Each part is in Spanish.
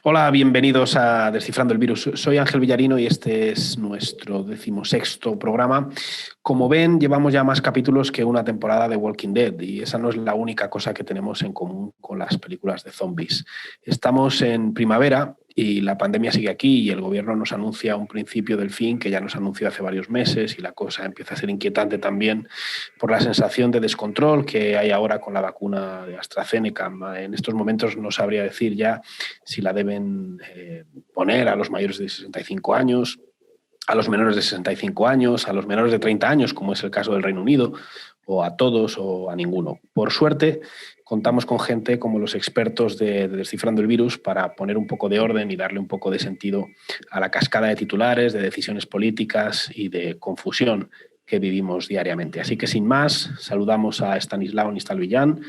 Hola, bienvenidos a Descifrando el Virus. Soy Ángel Villarino y este es nuestro 16º programa. Como ven, llevamos ya más capítulos que una temporada de Walking Dead y esa no es la única cosa que tenemos en común con las películas de zombies. Estamos en primavera y la pandemia sigue aquí y el gobierno nos anuncia un principio del fin que ya nos anunció hace varios meses y la cosa empieza a ser inquietante también por la sensación de descontrol que hay ahora con la vacuna de AstraZeneca. En estos momentos no sabría decir ya si la deben poner a los mayores de 65 años, a los menores de 65 años, a los menores de 30 años, como es el caso del Reino Unido, o a todos o a ninguno. Por suerte, contamos con gente como los expertos de Descifrando el Virus para poner un poco de orden y darle un poco de sentido a la cascada de titulares, de decisiones políticas y de confusión que vivimos diariamente. Así que, sin más, saludamos a Estanislao Nistalvillán,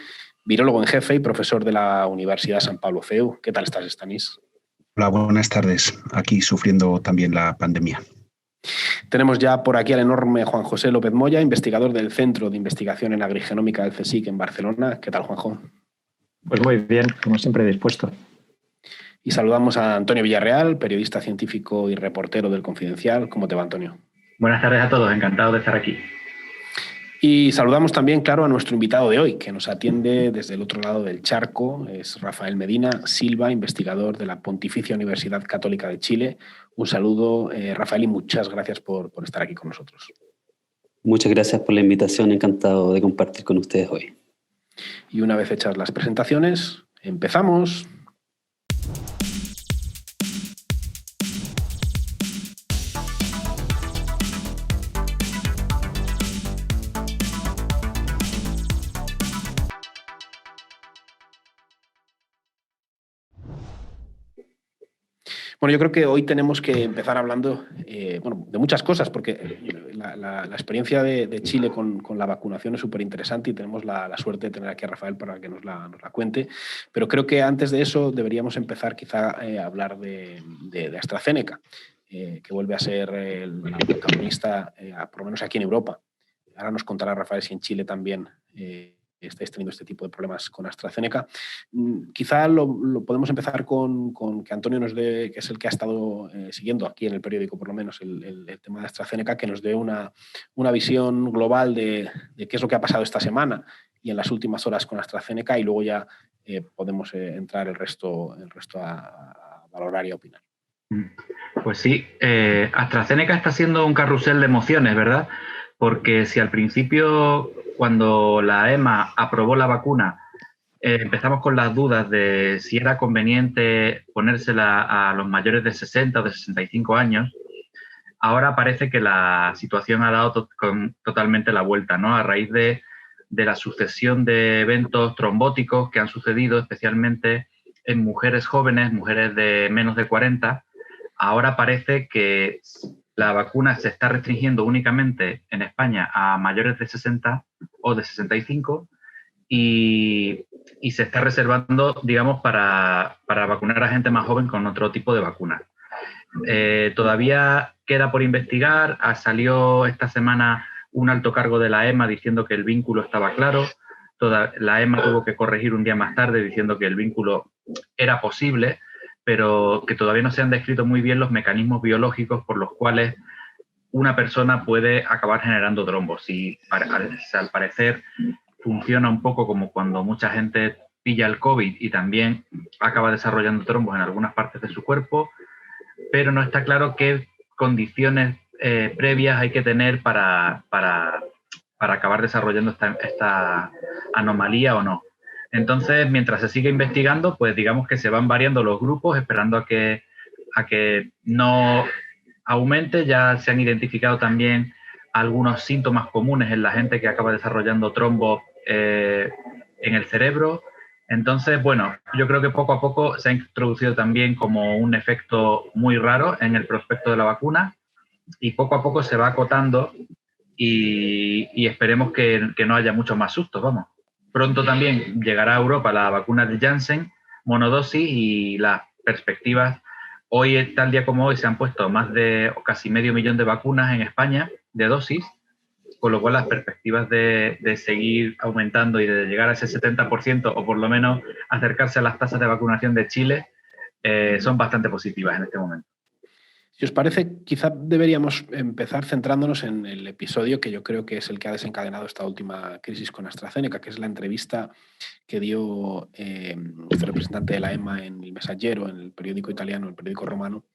virólogo en jefe y profesor de la Universidad San Pablo CEU. ¿Qué tal estás, Stanis? Hola, buenas tardes. Aquí sufriendo también la pandemia. Tenemos ya por aquí al enorme Juan José López Moya, investigador del Centro de Investigación en Agrigenómica del CSIC en Barcelona. ¿Qué tal, Juanjo? Pues muy bien, como siempre, dispuesto. Y saludamos a Antonio Villarreal, periodista científico y reportero del Confidencial. ¿Cómo te va, Antonio? Buenas tardes a todos, encantado de estar aquí. Y saludamos también, claro, a nuestro invitado de hoy, que nos atiende desde el otro lado del charco. Es Rafael Medina Silva, investigador de la Pontificia Universidad Católica de Chile. Un saludo, Rafael, y muchas gracias por estar aquí con nosotros. Muchas gracias por la invitación, encantado de compartir con ustedes hoy. Y una vez hechas las presentaciones, empezamos. Bueno, yo creo que hoy tenemos que empezar hablando de muchas cosas, porque la experiencia de Chile con la vacunación es súper interesante y tenemos la suerte de tener aquí a Rafael para que nos la cuente. Pero creo que antes de eso deberíamos empezar quizá a hablar de AstraZeneca, que vuelve a ser la protagonista, por lo menos aquí en Europa. Ahora nos contará Rafael si en Chile también estáis teniendo este tipo de problemas con AstraZeneca. Quizá lo podemos empezar con que Antonio nos dé, que es el que ha estado siguiendo aquí en el periódico, por lo menos, el tema de AstraZeneca, que nos dé una visión global de qué es lo que ha pasado esta semana y en las últimas horas con AstraZeneca, y luego ya podemos entrar el resto a valorar y a opinar. Pues sí, AstraZeneca está siendo un carrusel de emociones, ¿verdad? Porque si al principio, cuando la EMA aprobó la vacuna, empezamos con las dudas de si era conveniente ponérsela a los mayores de 60 o de 65 años, ahora parece que la situación ha dado totalmente la vuelta, ¿no? A raíz de la sucesión de eventos trombóticos que han sucedido, especialmente en mujeres jóvenes, mujeres de menos de 40, ahora parece que la vacuna se está restringiendo únicamente en España a mayores de 60 o de 65 y se está reservando, digamos, para vacunar a gente más joven con otro tipo de vacuna. Todavía queda por investigar. Salió esta semana un alto cargo de la EMA diciendo que el vínculo estaba claro. La EMA tuvo que corregir un día más tarde diciendo que el vínculo era posible, pero que todavía no se han descrito muy bien los mecanismos biológicos por los cuales una persona puede acabar generando trombos. Y al parecer funciona un poco como cuando mucha gente pilla el COVID y también acaba desarrollando trombos en algunas partes de su cuerpo, pero no está claro qué condiciones previas hay que tener para acabar desarrollando esta anomalía o no. Entonces, mientras se sigue investigando, pues digamos que se van variando los grupos, esperando a que no aumente. Ya se han identificado también algunos síntomas comunes en la gente que acaba desarrollando trombos en el cerebro. Entonces, bueno, yo creo que poco a poco se ha introducido también como un efecto muy raro en el prospecto de la vacuna y poco a poco se va acotando y esperemos que no haya muchos más sustos, vamos. Pronto también llegará a Europa la vacuna de Janssen, monodosis, y las perspectivas, hoy, tal día como hoy, se han puesto más de casi 500.000 de vacunas en España, de dosis, con lo cual las perspectivas de seguir aumentando y de llegar a ese 70% o por lo menos acercarse a las tasas de vacunación de Chile son bastante positivas en este momento. Si os parece, quizá deberíamos empezar centrándonos en el episodio que yo creo que es el que ha desencadenado esta última crisis con AstraZeneca, que es la entrevista que dio este representante de la EMA en El Messaggero, en el periódico italiano, el periódico romano,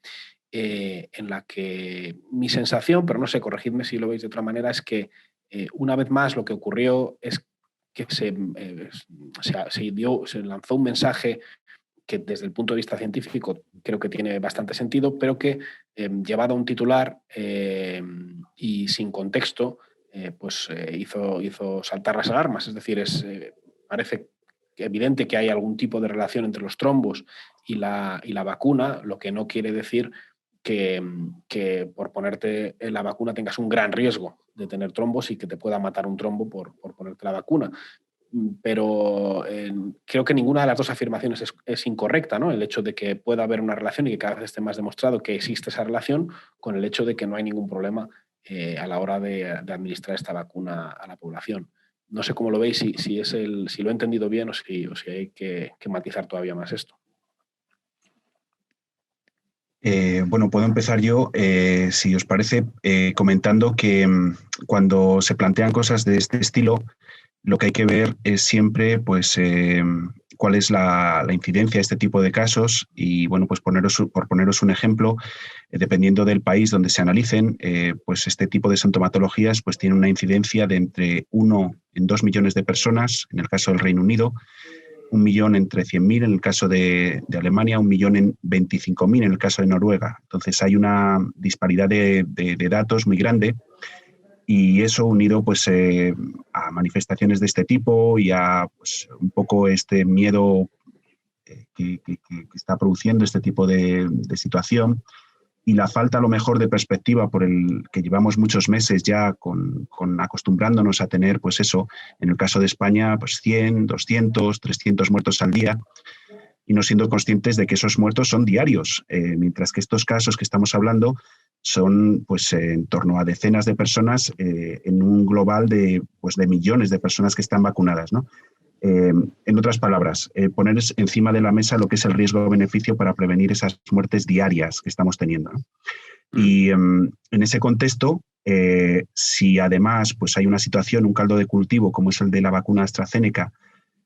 en la que mi sensación, pero no sé, corregidme si lo veis de otra manera, es que una vez más lo que ocurrió es que se lanzó un mensaje que desde el punto de vista científico creo que tiene bastante sentido, pero que llevado a un titular y sin contexto, hizo saltar las alarmas. Es decir, parece evidente que hay algún tipo de relación entre los trombos y la vacuna, lo que no quiere decir que por ponerte la vacuna tengas un gran riesgo de tener trombos y que te pueda matar un trombo por ponerte la vacuna. Pero creo que ninguna de las dos afirmaciones es incorrecta, ¿no? El hecho de que pueda haber una relación y que cada vez esté más demostrado que existe esa relación con el hecho de que no hay ningún problema a la hora de administrar esta vacuna a la población. No sé cómo lo veis, si lo he entendido bien o si hay que matizar todavía más esto. Bueno, puedo empezar yo, si os parece, comentando que cuando se plantean cosas de este estilo, lo que hay que ver es siempre pues, cuál es la incidencia de este tipo de casos y, bueno, pues por poneros un ejemplo, dependiendo del país donde se analicen, pues este tipo de sintomatologías pues, tiene una incidencia de entre 1 en 2 millones de personas, en el caso del Reino Unido, 1 millón entre 100.000 en el caso de Alemania, 1 millón en 25.000 en el caso de Noruega. Entonces hay una disparidad de datos muy grande y eso unido pues, a manifestaciones de este tipo y a pues, un poco este miedo que está produciendo este tipo de situación y la falta a lo mejor de perspectiva por el que llevamos muchos meses ya con acostumbrándonos a tener, pues eso, en el caso de España, pues 100, 200, 300 muertos al día y no siendo conscientes de que esos muertos son diarios, mientras que estos casos que estamos hablando son pues en torno a decenas de personas en un global de millones de personas que están vacunadas, ¿no? En otras palabras, poner encima de la mesa lo que es el riesgo-beneficio para prevenir esas muertes diarias que estamos teniendo, ¿no? Y en ese contexto, si además pues hay una situación, un caldo de cultivo como es el de la vacuna AstraZeneca,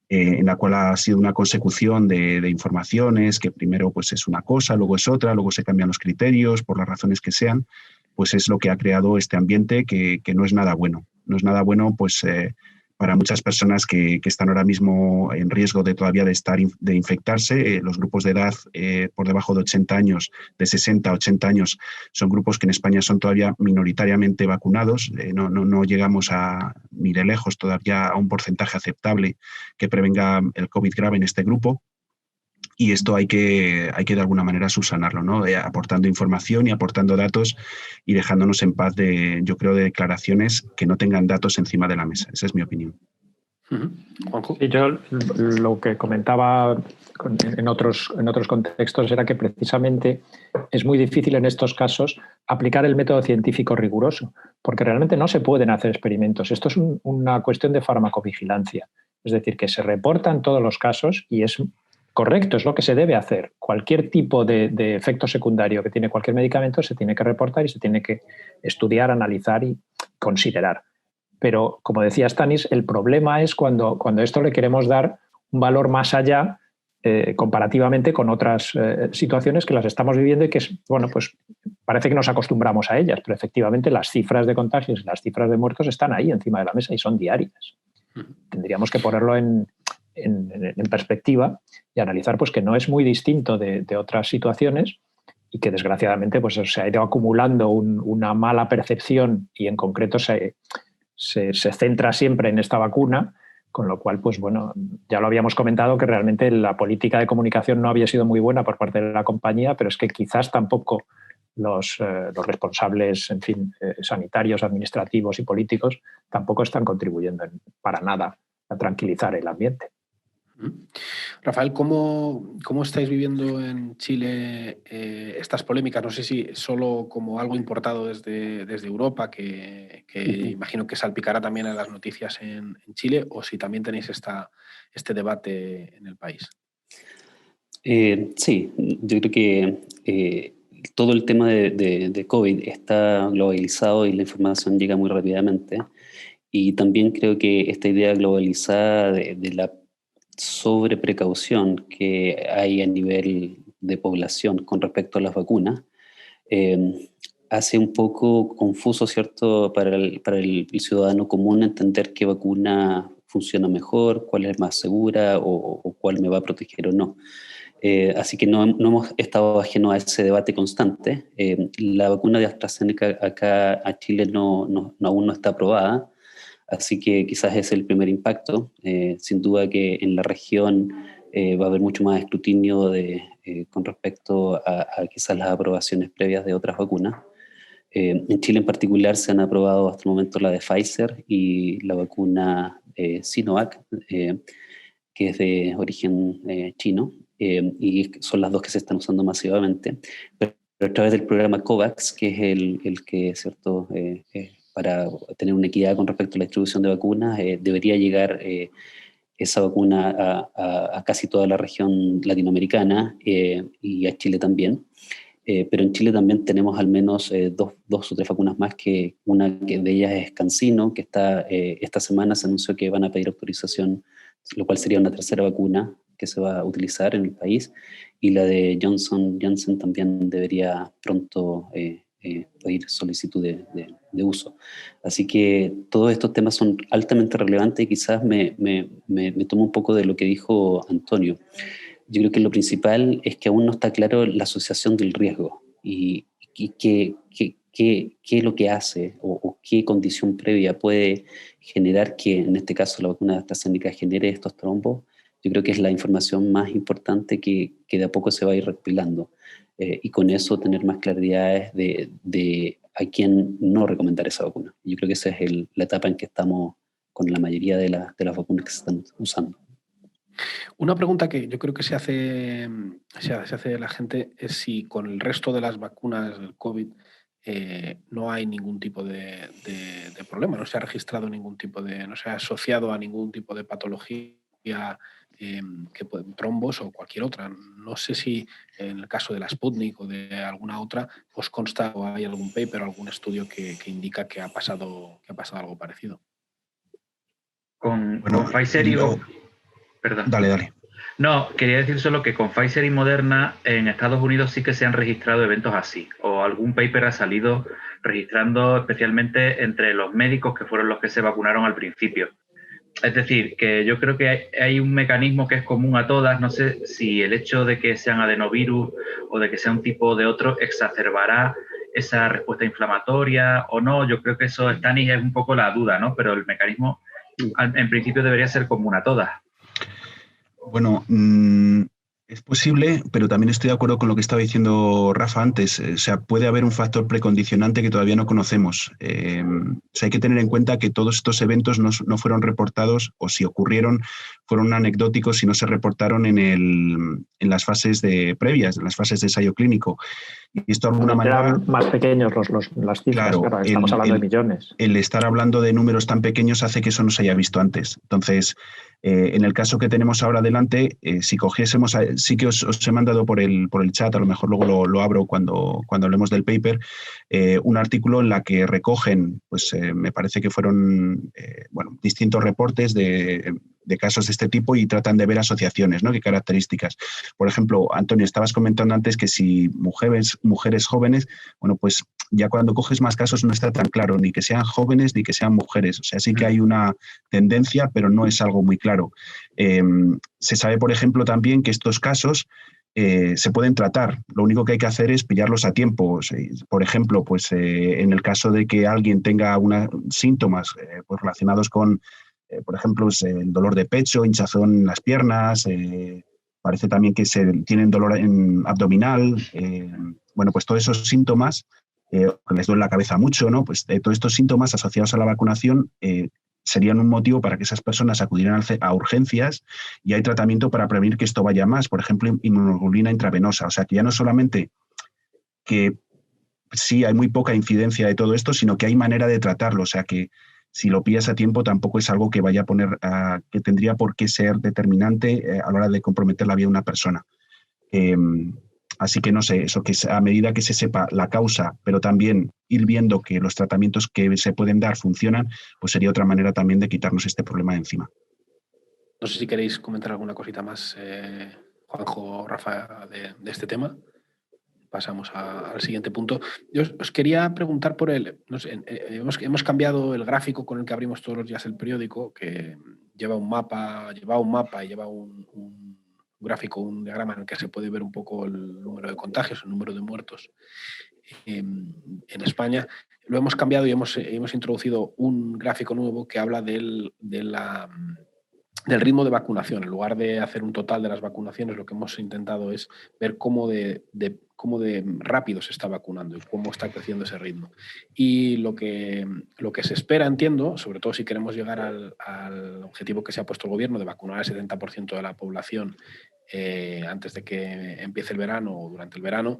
en la cual ha sido una consecución de informaciones, que primero pues, es una cosa, luego es otra, luego se cambian los criterios por las razones que sean, pues es lo que ha creado este ambiente que no es nada bueno. No es nada bueno pues, para muchas personas que están ahora mismo en riesgo de infectarse. Los grupos de edad por debajo de 80 años, de 60 a 80 años, son grupos que en España son todavía minoritariamente vacunados. No llegamos ni de lejos todavía a un porcentaje aceptable que prevenga el COVID grave en este grupo. Y esto hay que de alguna manera subsanarlo, ¿no? Aportando información y aportando datos y dejándonos en paz yo creo, de declaraciones que no tengan datos encima de la mesa. Esa es mi opinión. Juanjo. Y yo lo que comentaba en otros contextos era que precisamente es muy difícil en estos casos aplicar el método científico riguroso, porque realmente no se pueden hacer experimentos. Esto es una cuestión de farmacovigilancia. Es decir, que se reportan todos los casos y es correcto, es lo que se debe hacer. Cualquier tipo de efecto secundario que tiene cualquier medicamento se tiene que reportar y se tiene que estudiar, analizar y considerar. Pero, como decía Stanis, el problema es cuando esto le queremos dar un valor más allá comparativamente con otras situaciones que las estamos viviendo y que, bueno, pues parece que nos acostumbramos a ellas, pero efectivamente las cifras de contagios y las cifras de muertos están ahí encima de la mesa y son diarias. Tendríamos que ponerlo en perspectiva y analizar pues, que no es muy distinto de otras situaciones y que desgraciadamente pues, se ha ido acumulando una mala percepción y en concreto se centra siempre en esta vacuna, con lo cual, pues bueno, ya lo habíamos comentado que realmente la política de comunicación no había sido muy buena por parte de la compañía, pero es que quizás tampoco los responsables, en fin, sanitarios, administrativos y políticos tampoco están contribuyendo para nada a tranquilizar el ambiente. Rafael, ¿cómo estáis viviendo en Chile estas polémicas? No sé si solo como algo importado desde Europa, que imagino que salpicará también en las noticias en Chile, o si también tenéis este debate en el país. Sí, yo creo que todo el tema de COVID está globalizado y la información llega muy rápidamente. Y también creo que esta idea globalizada de la sobreprecaución que hay a nivel de población con respecto a las vacunas hace un poco confuso, ¿cierto?, para el ciudadano común entender qué vacuna funciona mejor, cuál es más segura o cuál me va a proteger o no. Así que no hemos estado ajenos a ese debate constante. La vacuna de AstraZeneca acá a Chile aún no está aprobada, así que quizás es el primer impacto. Sin duda que en la región va a haber mucho más escrutinio con respecto a quizás las aprobaciones previas de otras vacunas. En Chile en particular se han aprobado hasta el momento la de Pfizer y la vacuna Sinovac, que es de origen chino, y son las dos que se están usando masivamente. Pero a través del programa COVAX, que es el que, ¿cierto?, para tener una equidad con respecto a la distribución de vacunas, debería llegar esa vacuna a casi toda la región latinoamericana y a Chile también. Pero en Chile también tenemos al menos dos o tres vacunas más, que una de ellas es CanSino, que esta semana se anunció que van a pedir autorización, lo cual sería una tercera vacuna que se va a utilizar en el país, y la de Johnson Johnson también debería pronto pedir solicitud de uso. Así que todos estos temas son altamente relevantes y quizás me tomo un poco de lo que dijo Antonio. Yo creo que lo principal es que aún no está claro la asociación del riesgo y qué es lo que hace o qué condición previa puede generar que, en este caso, la vacuna de AstraZeneca genere estos trombos. Yo creo que es la información más importante que de a poco se va a ir recopilando y con eso tener más claridades de a quién no recomendar esa vacuna. Yo creo que esa es la etapa en que estamos con la mayoría de las vacunas que se están usando. Una pregunta que yo creo que se hace la gente es si con el resto de las vacunas del COVID no hay ningún tipo de problema, no se ha registrado no se ha asociado a ningún tipo de patología, trombos o cualquier otra. No sé si en el caso de la Sputnik o de alguna otra os consta o hay algún paper o algún estudio que indica que ha pasado algo parecido. Con Pfizer y... Perdón. Dale. No, quería decir solo que con Pfizer y Moderna en Estados Unidos sí que se han registrado eventos así, o algún paper ha salido registrando especialmente entre los médicos que fueron los que se vacunaron al principio. Es decir, que yo creo que hay un mecanismo que es común a todas. No sé si el hecho de que sean adenovirus o de que sea un tipo de otro exacerbará esa respuesta inflamatoria o no. Yo creo que eso es un poco la duda, ¿no? Pero el mecanismo en principio debería ser común a todas. Bueno, es posible, pero también estoy de acuerdo con lo que estaba diciendo Rafa antes. O sea, puede haber un factor precondicionante que todavía no conocemos. O sea, hay que tener en cuenta que todos estos eventos no fueron reportados, o si ocurrieron, fueron anecdóticos y no se reportaron en las fases previas, en las fases de ensayo clínico. Y esto de alguna manera... Eran más pequeños las cifras, claro, estamos hablando de millones. El estar hablando de números tan pequeños hace que eso no se haya visto antes. Entonces, en el caso que tenemos ahora delante, si cogiésemos, sí que os he mandado por el chat, a lo mejor luego lo abro cuando hablemos del paper, un artículo en la que recogen, pues me parece que fueron distintos reportes de casos de este tipo y tratan de ver asociaciones, ¿no? ¿Qué características? Por ejemplo, Antonio, estabas comentando antes que si mujeres jóvenes, bueno, pues ya cuando coges más casos no está tan claro ni que sean jóvenes ni que sean mujeres. O sea, sí que hay una tendencia, pero no es algo muy claro. Se sabe, por ejemplo, también que estos casos se pueden tratar. Lo único que hay que hacer es pillarlos a tiempo. Por ejemplo, pues en el caso de que alguien tenga síntomas pues relacionados con, por ejemplo, el dolor de pecho, hinchazón en las piernas, parece también que tienen dolor abdominal, bueno, pues todos esos síntomas, que les duele la cabeza mucho, ¿no? Pues todos estos síntomas asociados a la vacunación serían un motivo para que esas personas acudieran a urgencias y hay tratamiento para prevenir que esto vaya más, por ejemplo, inmunoglobulina intravenosa. O sea, que ya no solamente que sí hay muy poca incidencia de todo esto, sino que hay manera de tratarlo. O sea, que si lo pillas a tiempo tampoco es algo que vaya a poner, que tendría por qué ser determinante a la hora de comprometer la vida de una persona. Así que no sé, eso que a medida que se sepa la causa, pero también ir viendo que los tratamientos que se pueden dar funcionan, pues sería otra manera también de quitarnos este problema de encima. No sé si queréis comentar alguna cosita más, Juanjo o Rafa, de este tema. Pasamos al siguiente punto. Yo os quería preguntar por no sé, hemos cambiado el gráfico con el que abrimos todos los días el periódico, que lleva un mapa y lleva un gráfico, un diagrama en el que se puede ver un poco el número de contagios, el número de muertos en España. Lo hemos cambiado y hemos introducido un gráfico nuevo que habla del ritmo de vacunación. En lugar de hacer un total de las vacunaciones, lo que hemos intentado es ver cómo de rápido se está vacunando y cómo está creciendo ese ritmo. Y lo que se espera, entiendo, sobre todo si queremos llegar al objetivo que se ha puesto el gobierno de vacunar al 70% de la población antes de que empiece el verano o durante el verano,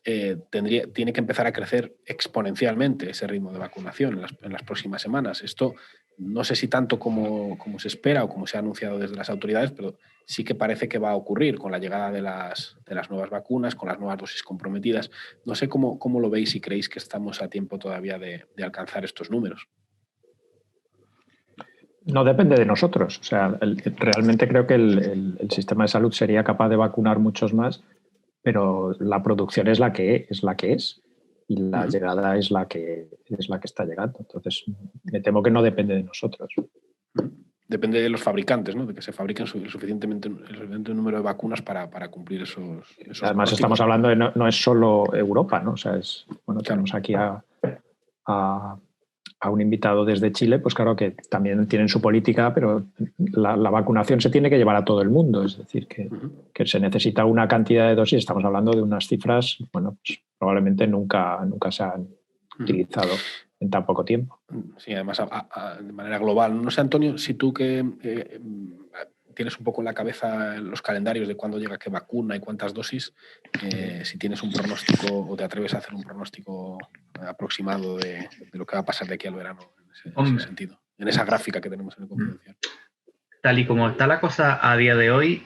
tiene que empezar a crecer exponencialmente ese ritmo de vacunación en las próximas semanas. Esto no sé si tanto como se espera o como se ha anunciado desde las autoridades, pero sí que parece que va a ocurrir con la llegada de las nuevas vacunas, con las nuevas dosis comprometidas. No sé cómo lo veis y creéis que estamos a tiempo todavía de alcanzar estos números. No depende de nosotros. O sea, realmente creo que el sistema de salud sería capaz de vacunar muchos más, pero la producción es la que es. Y la llegada es la que está llegando. Entonces, me temo que no depende de nosotros. Depende de los fabricantes, ¿no? De que se fabriquen el suficiente número de vacunas para cumplir esos Además, estamos hablando de no es solo Europa, ¿no? O sea, tenemos aquí a un invitado desde Chile, pues claro que también tienen su política, pero la vacunación se tiene que llevar a todo el mundo. Es decir, que se necesita una cantidad de dosis. Estamos hablando de unas cifras, pues probablemente nunca se han utilizado en tan poco tiempo. Sí, además de manera global. No sé, Antonio, si tú que tienes un poco en la cabeza los calendarios de cuándo llega qué vacuna y cuántas dosis, si tienes un pronóstico o te atreves a hacer un pronóstico aproximado de lo que va a pasar de aquí al verano en ese sentido, en esa gráfica que tenemos en el confidencial. Tal y como está la cosa a día de hoy,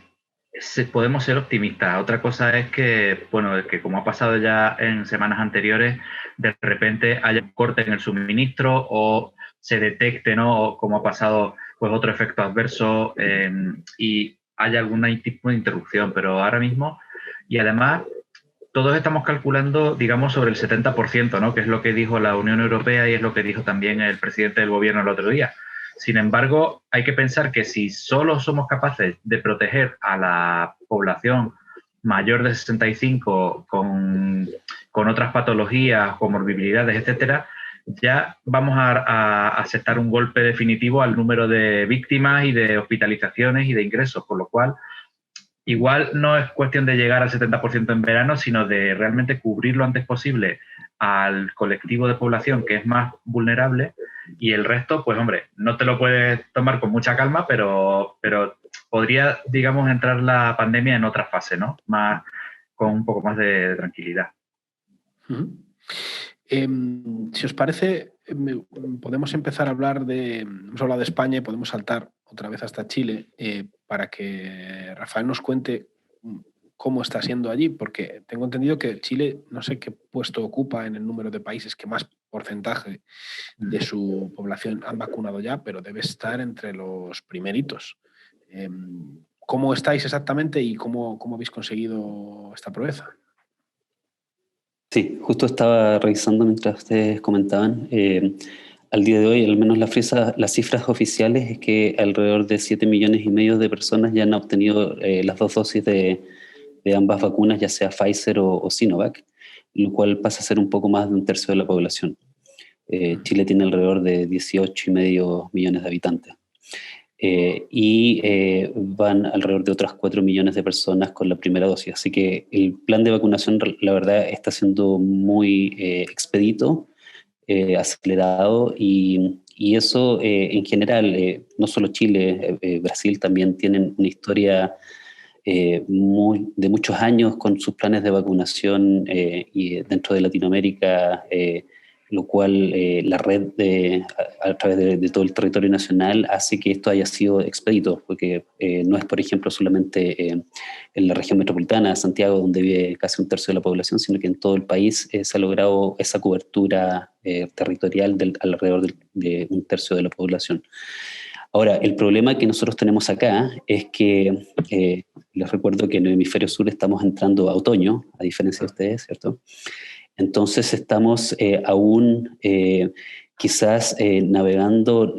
podemos ser optimistas. Otra cosa es que, que como ha pasado ya en semanas anteriores, de repente haya un corte en el suministro o se detecte, ¿no? O como ha pasado, pues otro efecto adverso y haya algún tipo de interrupción. Pero ahora mismo, y además, todos estamos calculando, digamos, sobre el 70%, ¿no? Que es lo que dijo la Unión Europea y es lo que dijo también el presidente del gobierno el otro día. Sin embargo, hay que pensar que si solo somos capaces de proteger a la población mayor de 65 con otras patologías, comorbilidades, etcétera, ya vamos a aceptar un golpe definitivo al número de víctimas y de hospitalizaciones y de ingresos, por lo cual igual no es cuestión de llegar al 70% en verano, sino de realmente cubrir lo antes posible al colectivo de población que es más vulnerable y el resto, pues hombre, no te lo puedes tomar con mucha calma, pero podría, digamos, entrar la pandemia en otra fase, ¿no? Con un poco más de tranquilidad. Si os parece, podemos empezar a hablar hemos hablado de España y podemos saltar otra vez hasta Chile para que Rafael nos cuente cómo está siendo allí, porque tengo entendido que Chile, no sé qué puesto ocupa en el número de países que más porcentaje de su población han vacunado ya, pero debe estar entre los primeritos. ¿Cómo estáis exactamente y cómo habéis conseguido esta proeza? Sí, justo estaba revisando mientras ustedes comentaban. Al día de hoy, al menos las cifras oficiales es que alrededor de 7,5 millones de personas ya han obtenido las 2 dosis de ambas vacunas, ya sea Pfizer o Sinovac, lo cual pasa a ser un poco más de 1/3 de la población. Chile tiene alrededor de 18,5 millones de habitantes. Van alrededor de otras 4 millones de personas con la primera dosis. Así que el plan de vacunación, la verdad, está siendo muy expedito, acelerado, y eso en general, no solo Chile, Brasil también tienen una historia de muchos años con sus planes de vacunación, y dentro de Latinoamérica lo cual la red a través de todo el territorio nacional hace que esto haya sido expedito, porque no es, por ejemplo, solamente en la región metropolitana de Santiago, donde vive casi un tercio de la población, sino que en todo el país se ha logrado esa cobertura territorial alrededor de un tercio de la población. Ahora, el problema que nosotros tenemos acá es que, les recuerdo que en el hemisferio sur estamos entrando a otoño, a diferencia de ustedes, ¿cierto? Entonces estamos aún quizás navegando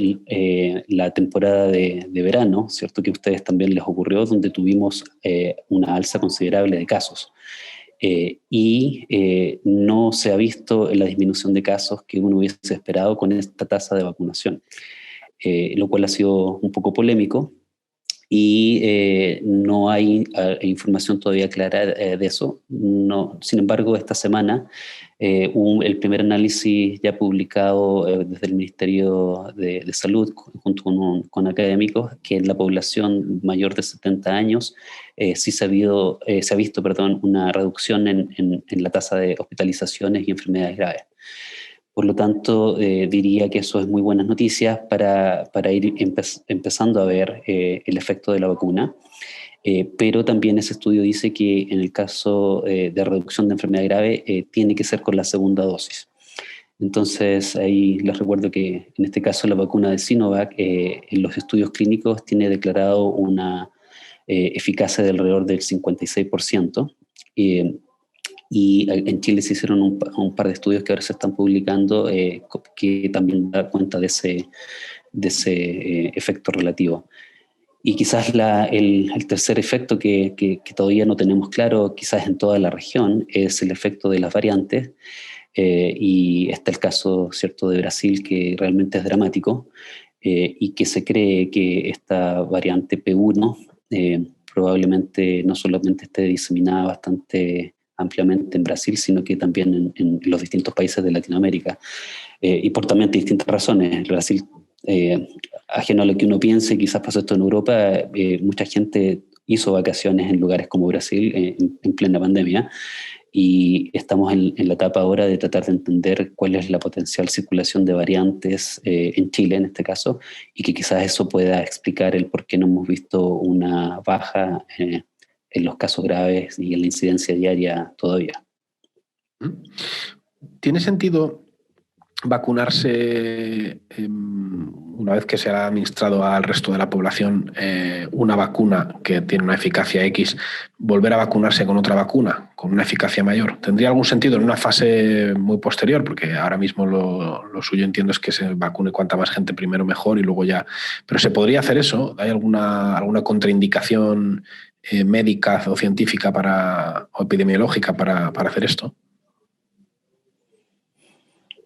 la temporada de verano, ¿cierto? Que a ustedes también les ocurrió, donde tuvimos una alza considerable de casos. Y no se ha visto la disminución de casos que uno hubiese esperado con esta tasa de vacunación, lo cual ha sido un poco polémico. Y no hay información todavía clara de eso. No, sin embargo, esta semana el primer análisis ya publicado desde el Ministerio de Salud junto con académicos, que en la población mayor de 70 años sí se ha visto una reducción en la tasa de hospitalizaciones y enfermedades graves. Por lo tanto, diría que eso es muy buenas noticias para ir empezando a ver el efecto de la vacuna. Pero también ese estudio dice que en el caso de reducción de enfermedad grave tiene que ser con la segunda dosis. Entonces, ahí les recuerdo que en este caso la vacuna de Sinovac en los estudios clínicos tiene declarado una eficacia de alrededor del 56%. Y en Chile se hicieron un par de estudios que ahora se están publicando que también da cuenta de ese efecto relativo. Y quizás el tercer efecto que todavía no tenemos claro, quizás en toda la región, es el efecto de las variantes. Y está el caso, ¿cierto?, de Brasil, que realmente es dramático, y que se cree que esta variante P1 probablemente no solamente esté diseminada bastante ampliamente en Brasil, sino que también en los distintos países de Latinoamérica, y por también distintas razones. Brasil, ajeno a lo que uno piense, quizás pasó esto en Europa, mucha gente hizo vacaciones en lugares como Brasil en plena pandemia, y estamos en la etapa ahora de tratar de entender cuál es la potencial circulación de variantes en Chile, en este caso, y que quizás eso pueda explicar el por qué no hemos visto una baja en los casos graves y en la incidencia diaria todavía. ¿Tiene sentido vacunarse una vez que se ha administrado al resto de la población una vacuna que tiene una eficacia X, volver a vacunarse con otra vacuna con una eficacia mayor? ¿Tendría algún sentido en una fase muy posterior? Porque ahora mismo lo suyo, entiendo, es que se vacune cuanta más gente primero mejor y luego ya... ¿Pero se podría hacer eso? ¿Hay alguna contraindicación médica o científica o epidemiológica para hacer esto?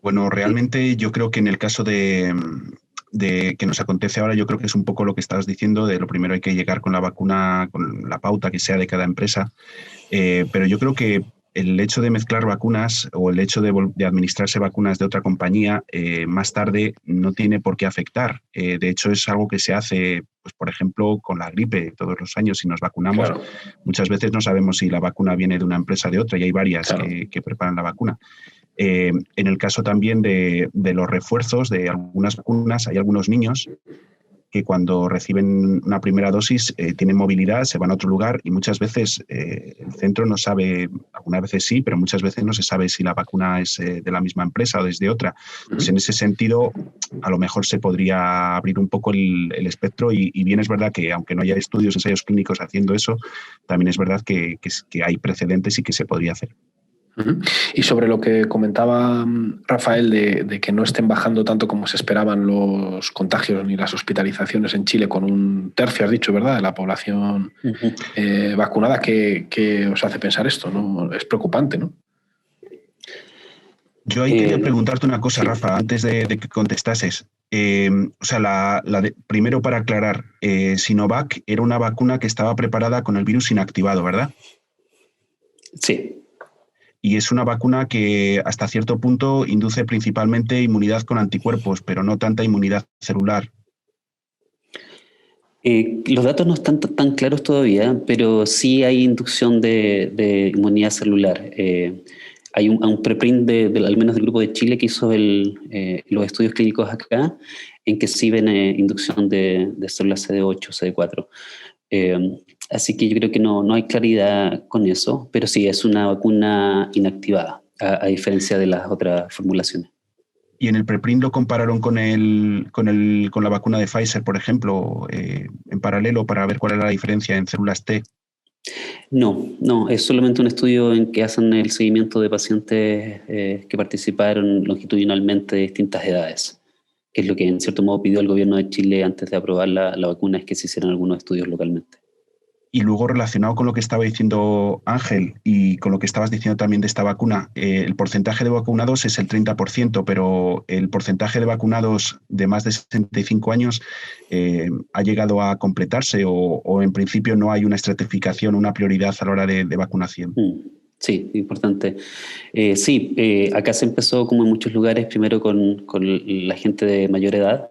Bueno, realmente yo creo que en el caso de que nos acontece ahora, yo creo que es un poco lo que estabas diciendo, de lo primero hay que llegar con la vacuna, con la pauta que sea de cada empresa, pero yo creo que el hecho de mezclar vacunas o el hecho de administrarse vacunas de otra compañía más tarde no tiene por qué afectar. De hecho, es algo que se hace, pues, por ejemplo, con la gripe todos los años. Si nos vacunamos, claro, muchas veces no sabemos si la vacuna viene de una empresa o de otra, y hay varias, claro, que preparan la vacuna. En el caso también de los refuerzos de algunas vacunas, hay algunos niños que cuando reciben una primera dosis tienen movilidad, se van a otro lugar, y muchas veces el centro no sabe, algunas veces sí, pero muchas veces no se sabe si la vacuna es de la misma empresa o desde otra. Pues en ese sentido, a lo mejor se podría abrir un poco el espectro, y bien es verdad que aunque no haya estudios, ensayos clínicos haciendo eso, también es verdad que hay precedentes y que se podría hacer. Y sobre lo que comentaba Rafael de que no estén bajando tanto como se esperaban los contagios ni las hospitalizaciones en Chile, con un tercio, has dicho, ¿verdad?, de la población vacunada, ¿qué os hace pensar esto? ¿No? Es preocupante, ¿no? Yo ahí quería preguntarte una cosa, sí, Rafa, antes de que contestases. O sea, primero, para aclarar, Sinovac era una vacuna que estaba preparada con el virus inactivado, ¿verdad? Sí. Y es una vacuna que hasta cierto punto induce principalmente inmunidad con anticuerpos, pero no tanta inmunidad celular. Los datos no están tan claros todavía, pero sí hay inducción de inmunidad celular. hay un preprint al menos del Grupo de Chile que hizo los estudios clínicos acá, en que sí ven inducción de células CD8, CD4. Así que yo creo que no hay claridad con eso, pero sí es una vacuna inactivada, a diferencia de las otras formulaciones. ¿Y en el preprint lo compararon con la vacuna de Pfizer, por ejemplo, en paralelo para ver cuál era la diferencia en células T? No, es solamente un estudio en que hacen el seguimiento de pacientes que participaron longitudinalmente de distintas edades, que es lo que en cierto modo pidió el gobierno de Chile antes de aprobar la vacuna, es que se hicieran algunos estudios localmente. Y luego, relacionado con lo que estaba diciendo Ángel y con lo que estabas diciendo también de esta vacuna, el porcentaje de vacunados es el 30%, pero el porcentaje de vacunados de más de 65 años ha llegado a completarse o en principio no hay una estratificación, una prioridad a la hora de vacunación. Sí, importante. Acá se empezó, como en muchos lugares, primero con la gente de mayor edad,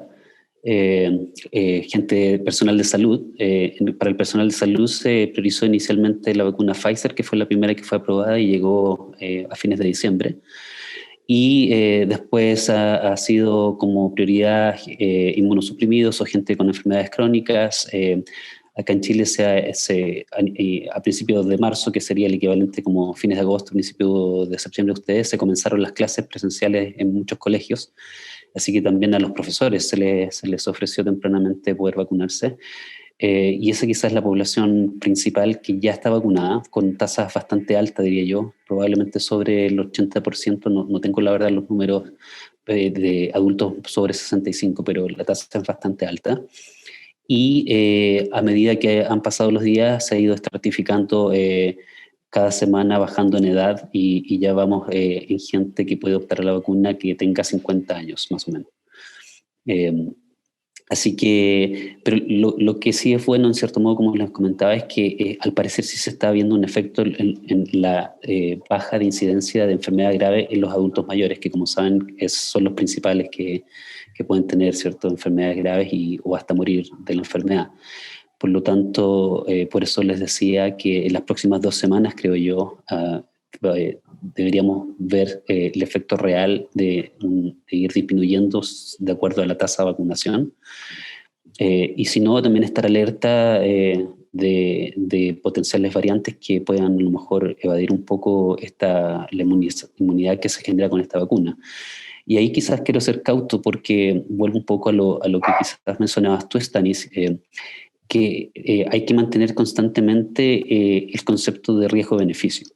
personal de salud. Para el personal de salud se priorizó inicialmente la vacuna Pfizer, que fue la primera que fue aprobada y llegó a fines de diciembre. Y después ha sido como prioridad inmunosuprimidos o gente con enfermedades crónicas. Acá en Chile a principios de marzo, que sería el equivalente como fines de agosto, principios de septiembre, se comenzaron las clases presenciales en muchos colegios. Así que también a los profesores se les ofreció tempranamente poder vacunarse. Y esa quizás es la población principal que ya está vacunada, con tasas bastante altas, diría yo, probablemente sobre el 80%, no tengo la verdad los números de adultos sobre 65, pero la tasa es bastante alta. Y a medida que han pasado los días se ha ido estratificando cada semana, bajando en edad, y ya vamos en gente que puede optar a la vacuna que tenga 50 años más o menos. Así que, pero lo que sí es bueno en cierto modo, como les comentaba, es que al parecer sí se está viendo un efecto en la baja de incidencia de enfermedad grave en los adultos mayores, que como saben son los principales que pueden tener ciertas enfermedades graves o hasta morir de la enfermedad. Por lo tanto, por eso les decía que en las próximas 2 semanas, creo yo, deberíamos ver el efecto real de ir disminuyendo de acuerdo a la tasa de vacunación. Y si no, también estar alerta de potenciales variantes que puedan a lo mejor evadir un poco la inmunidad que se genera con esta vacuna. Y ahí quizás quiero ser cauto porque vuelvo un poco a lo que quizás mencionabas tú, Stanis, que hay que mantener constantemente el concepto de riesgo-beneficio.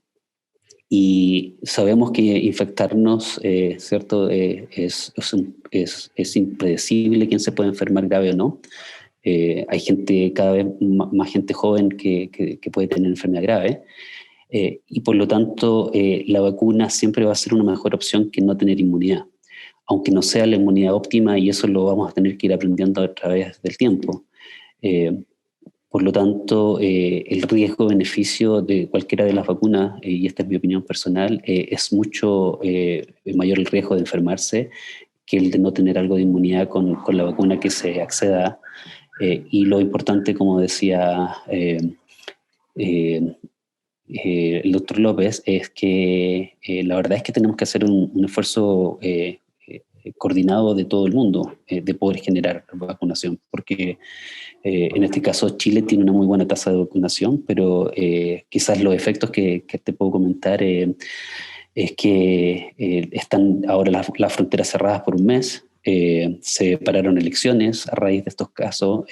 Y sabemos que infectarnos, ¿cierto? Es impredecible quién se puede enfermar grave o no. Hay cada vez más gente joven que puede tener enfermedad grave. Y por lo tanto, la vacuna siempre va a ser una mejor opción que no tener inmunidad, aunque no sea la inmunidad óptima, y eso lo vamos a tener que ir aprendiendo a través del tiempo. Por lo tanto, el riesgo-beneficio de cualquiera de las vacunas, y esta es mi opinión personal, es mucho mayor el riesgo de enfermarse que el de no tener algo de inmunidad con la vacuna que se acceda. Y lo importante, como decía el doctor López, es que la verdad es que tenemos que hacer un esfuerzo coordinado de todo el mundo de poder generar vacunación, porque en este caso Chile tiene una muy buena tasa de vacunación, pero quizás los efectos que te puedo comentar es que están ahora las fronteras cerradas por un mes, se pararon elecciones a raíz de estos casos,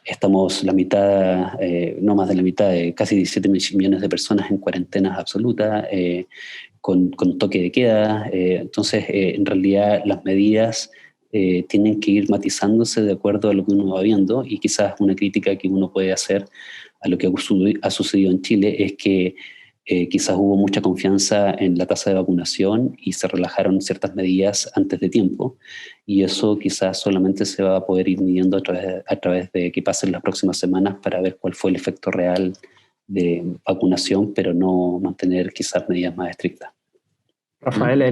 estamos la mitad, no más de la mitad, de casi 17 millones de personas en cuarentenas absoluta, con toque de queda. Entonces, en realidad las medidas tienen que ir matizándose de acuerdo a lo que uno va viendo, y quizás una crítica que uno puede hacer a lo que ha sucedido en Chile es que quizás hubo mucha confianza en la tasa de vacunación y se relajaron ciertas medidas antes de tiempo, y eso quizás solamente se va a poder ir midiendo a través de que pasen las próximas semanas para ver cuál fue el efecto real de vacunación, pero no mantener quizás medidas más estrictas. Rafael,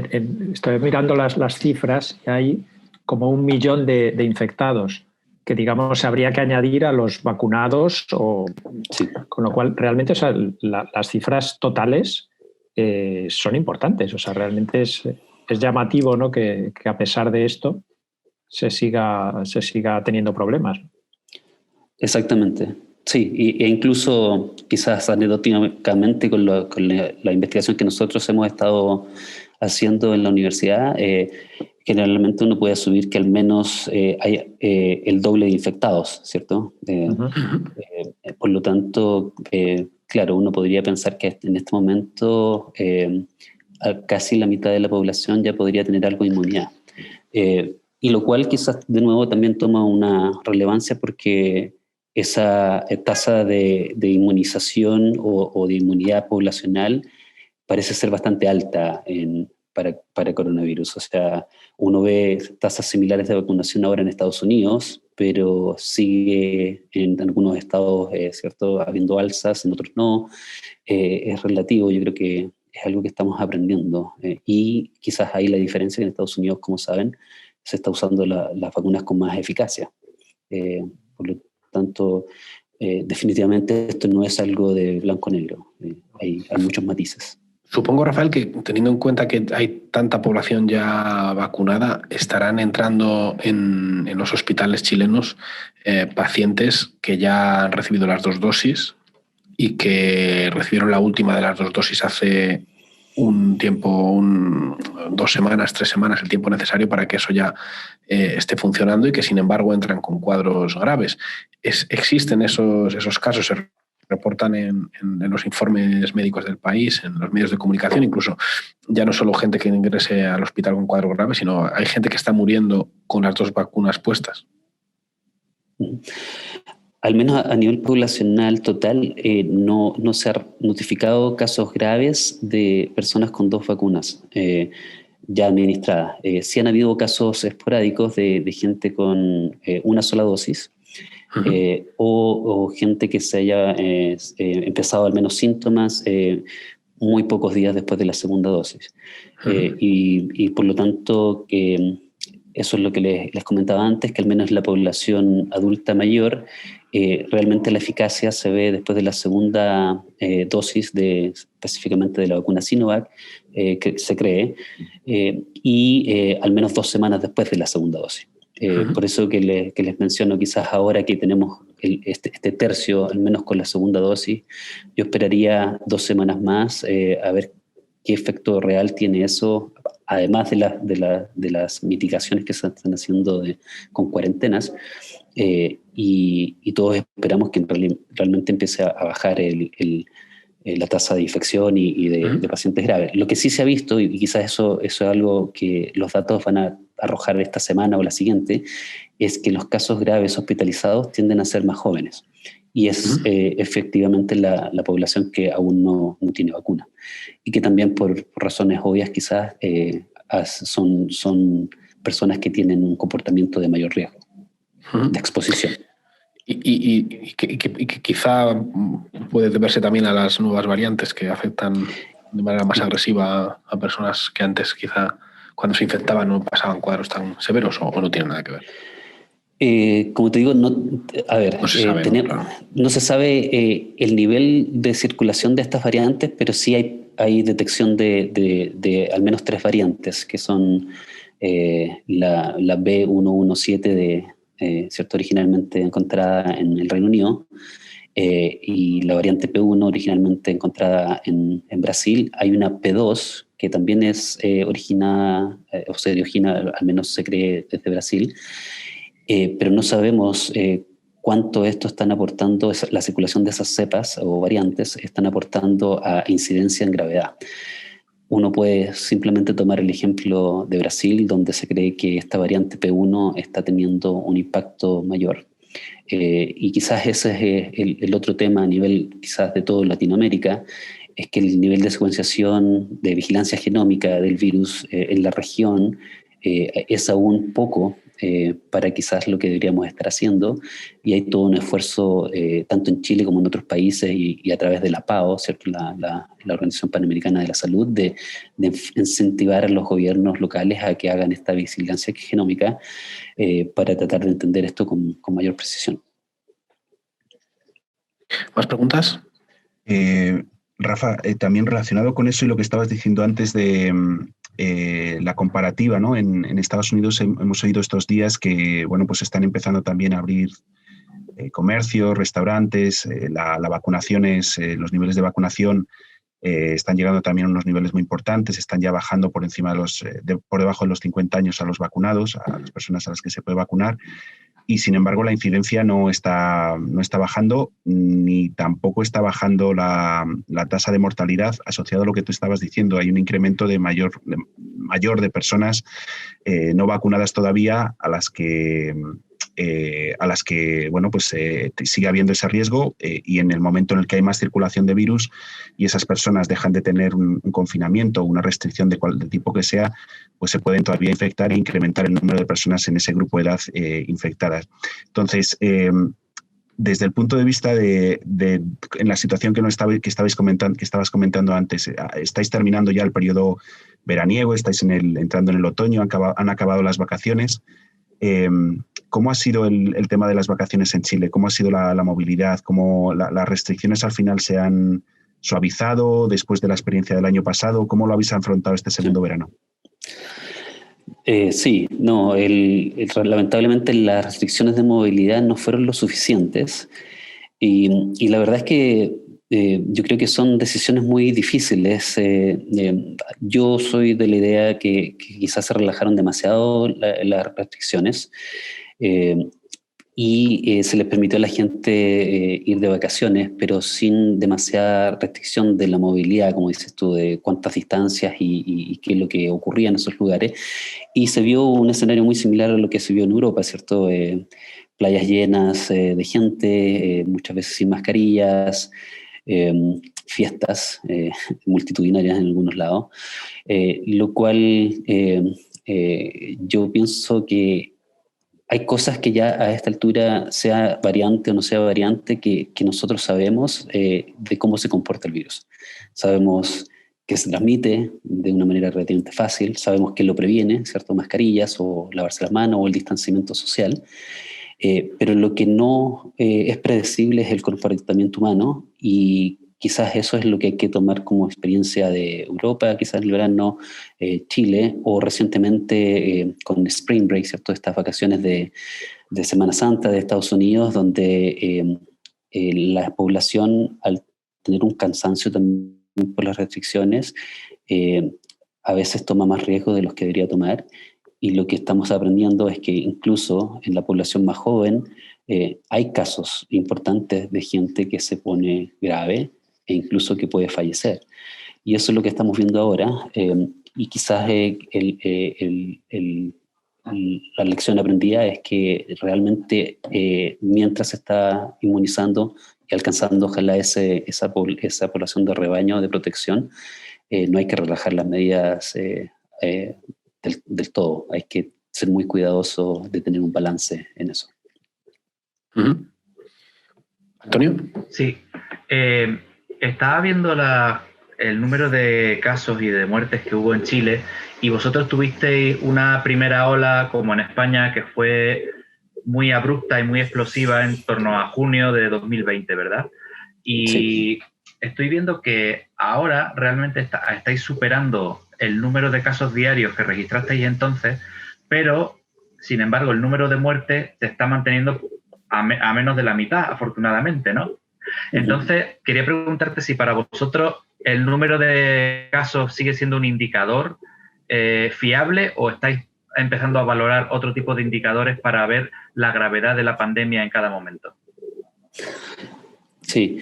estoy mirando las cifras y hay como 1 millón de infectados que, digamos, habría que añadir a los vacunados, sí. Con lo cual realmente, o sea, las cifras totales son importantes. O sea, realmente es llamativo, ¿no?, que a pesar de esto se siga teniendo problemas. Exactamente. Sí, e incluso quizás anecdóticamente con la investigación que nosotros hemos estado haciendo en la universidad, generalmente uno puede asumir que al menos hay el doble de infectados, ¿cierto? Por lo tanto, claro, uno podría pensar que en este momento casi la mitad de la población ya podría tener algo de inmunidad. Y lo cual quizás de nuevo también toma una relevancia porque esa tasa de inmunización o de inmunidad poblacional parece ser bastante alta para coronavirus. O sea, uno ve tasas similares de vacunación ahora en Estados Unidos, pero sigue en algunos estados, ¿cierto?, habiendo alzas, en otros no. Es relativo, yo creo que es algo que estamos aprendiendo. Y quizás ahí la diferencia en Estados Unidos, como saben, se está usando las vacunas con más eficacia. Por lo tanto, definitivamente esto no es algo de blanco-negro. Hay muchos matices. Supongo, Rafael, que teniendo en cuenta que hay tanta población ya vacunada, estarán entrando en los hospitales chilenos pacientes que ya han recibido las 2 dosis y que recibieron la última de las 2 dosis hace un tiempo, 2 semanas, 3 semanas, el tiempo necesario para que eso ya esté funcionando y que sin embargo entran con cuadros graves. ¿Existen esos casos? ¿Se reportan en los informes médicos del país, en los medios de comunicación? Incluso ya no solo gente que ingrese al hospital con cuadros graves, sino hay gente que está muriendo con las 2 vacunas puestas. Al menos a nivel poblacional total, no se han notificado casos graves de personas con 2 vacunas ya administradas. Sí han habido casos esporádicos de gente con una sola dosis, o gente que se haya empezado al menos síntomas muy pocos días después de la segunda dosis. Y por lo tanto, eso es lo que les comentaba antes, que al menos la población adulta mayor, realmente la eficacia se ve después de la segunda dosis específicamente de la vacuna Sinovac, que se cree, y al menos 2 semanas después de la segunda dosis. Por eso que les menciono quizás ahora que tenemos este tercio, al menos con la segunda dosis, yo esperaría 2 semanas más a ver qué efecto real tiene eso, además de las mitigaciones que se están haciendo con cuarentenas, y todos esperamos que realmente empiece a bajar la tasa de infección y de pacientes graves. Lo que sí se ha visto, y quizás eso es algo que los datos van a arrojar esta semana o la siguiente, es que los casos graves hospitalizados tienden a ser más jóvenes. Y es efectivamente la población que aún no tiene vacuna. Y que también por razones obvias quizás son personas que tienen un comportamiento de mayor riesgo de exposición. Y que quizá puede deberse también a las nuevas variantes que afectan de manera más agresiva a personas que antes quizá cuando se infectaban no pasaban cuadros tan severos, o no tiene nada que ver. Como te digo, no se sabe, claro. No se sabe el nivel de circulación de estas variantes, pero sí hay detección de al menos 3 variantes, que son la B117 ¿cierto?, originalmente encontrada en el Reino Unido, y la variante P1 originalmente encontrada en Brasil. Hay una P2 que también es originada, o se origina, al menos se cree, desde Brasil, pero no sabemos cuánto esto están aportando, la circulación de esas cepas o variantes están aportando a incidencia en gravedad. Uno puede simplemente tomar el ejemplo de Brasil, donde se cree que esta variante P1 está teniendo un impacto mayor. Y quizás ese es el otro tema a nivel quizás de toda Latinoamérica, es que el nivel de secuenciación, de vigilancia genómica del virus en la región es aún poco para quizás lo que deberíamos estar haciendo, y hay todo un esfuerzo tanto en Chile como en otros países y a través de la PAO, ¿cierto?, la Organización Panamericana de la Salud, de incentivar a los gobiernos locales a que hagan esta vigilancia genómica para tratar de entender esto con mayor precisión. ¿Más preguntas? Rafa, también relacionado con eso y lo que estabas diciendo antes de la comparativa, ¿no? En Estados Unidos hemos oído estos días que, bueno, pues están empezando también a abrir comercios, restaurantes, la vacunación los niveles de vacunación están llegando también a unos niveles muy importantes, están ya bajando por encima por debajo de los 50 años a los vacunados, a las personas a las que se puede vacunar. Y sin embargo la incidencia no está bajando, ni tampoco está bajando la tasa de mortalidad asociado a lo que tú estabas diciendo. Hay un incremento mayor de personas no vacunadas todavía a las que bueno, pues sigue habiendo ese riesgo y en el momento en el que hay más circulación de virus y esas personas dejan de tener un confinamiento o una restricción de tipo que sea, pues se pueden todavía infectar e incrementar el número de personas en ese grupo de edad infectadas. Entonces, desde el punto de vista en la situación que estabas comentando antes, estáis terminando ya el periodo veraniego, estáis entrando en el otoño, han acabado las vacaciones. ¿Cómo ha sido el tema de las vacaciones en Chile? ¿Cómo ha sido la movilidad? ¿Cómo las restricciones al final se han suavizado después de la experiencia del año pasado? ¿Cómo lo habéis afrontado este segundo verano? Sí, no, lamentablemente las restricciones de movilidad no fueron lo suficientes y la verdad es que yo creo que son decisiones muy difíciles. Yo soy de la idea que quizás se relajaron demasiado las restricciones y se les permitió a la gente ir de vacaciones, pero sin demasiada restricción de la movilidad, como dices tú, de cuántas distancias y qué es lo que ocurría en esos lugares. Y se vio un escenario muy similar a lo que se vio en Europa, ¿cierto? Playas llenas de gente, muchas veces sin mascarillas, fiestas multitudinarias en algunos lados, lo cual yo pienso que hay cosas que ya a esta altura, sea variante o no sea variante, que nosotros sabemos de cómo se comporta el virus. Sabemos que se transmite de una manera relativamente fácil, sabemos que lo previene, ¿cierto? Mascarillas o lavarse las manos o el distanciamiento social, pero lo que no es predecible es el comportamiento humano y quizás eso es lo que hay que tomar como experiencia de Europa, quizás el verano, Chile, o recientemente con Spring Break, ¿cierto? Estas vacaciones de Semana Santa de Estados Unidos, donde la población, al tener un cansancio también por las restricciones, a veces toma más riesgo de los que debería tomar. Y lo que estamos aprendiendo es que incluso en la población más joven hay casos importantes de gente que se pone grave e incluso que puede fallecer. Y eso es lo que estamos viendo ahora. Y quizás la lección aprendida es que realmente mientras se está inmunizando y alcanzando ojalá esa población de rebaño de protección, no hay que relajar las medidas del todo. Hay que ser muy cuidadoso de tener un balance en eso. Uh-huh. ¿Antonio? Sí. Estaba viendo el número de casos y de muertes que hubo en Chile y vosotros tuvisteis una primera ola como en España que fue muy abrupta y muy explosiva en torno a junio de 2020, ¿verdad? Y sí. Estoy viendo que ahora realmente estáis superando el número de casos diarios que registrasteis entonces, pero sin embargo el número de muertes se está manteniendo a menos de la mitad, afortunadamente, ¿no? Entonces, quería preguntarte si para vosotros el número de casos sigue siendo un indicador fiable o estáis empezando a valorar otro tipo de indicadores para ver la gravedad de la pandemia en cada momento. Sí,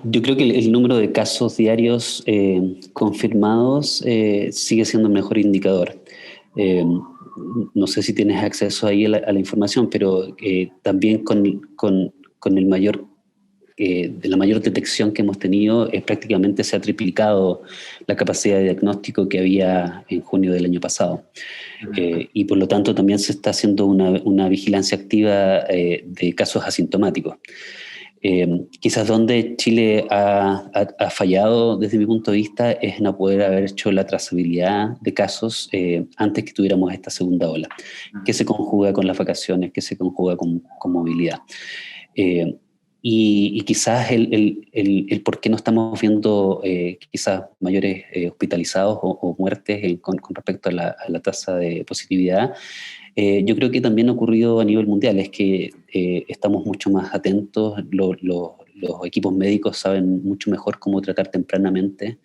yo creo que el número de casos diarios confirmados sigue siendo el mejor indicador. No sé si tienes acceso ahí a la información, pero también con el mayor de la mayor detección que hemos tenido, prácticamente se ha triplicado la capacidad de diagnóstico que había en junio del año pasado. Y por lo tanto también se está haciendo una vigilancia activa de casos asintomáticos. Quizás donde Chile ha fallado desde mi punto de vista es no poder haber hecho la trazabilidad de casos antes que tuviéramos esta segunda ola, que se conjuga con las vacaciones, que se conjuga con movilidad. y quizás el por qué no estamos viendo quizás mayores hospitalizados o muertes con respecto a la tasa de positividad, yo creo que también ha ocurrido a nivel mundial, es que estamos mucho más atentos, los equipos médicos saben mucho mejor cómo tratar tempranamente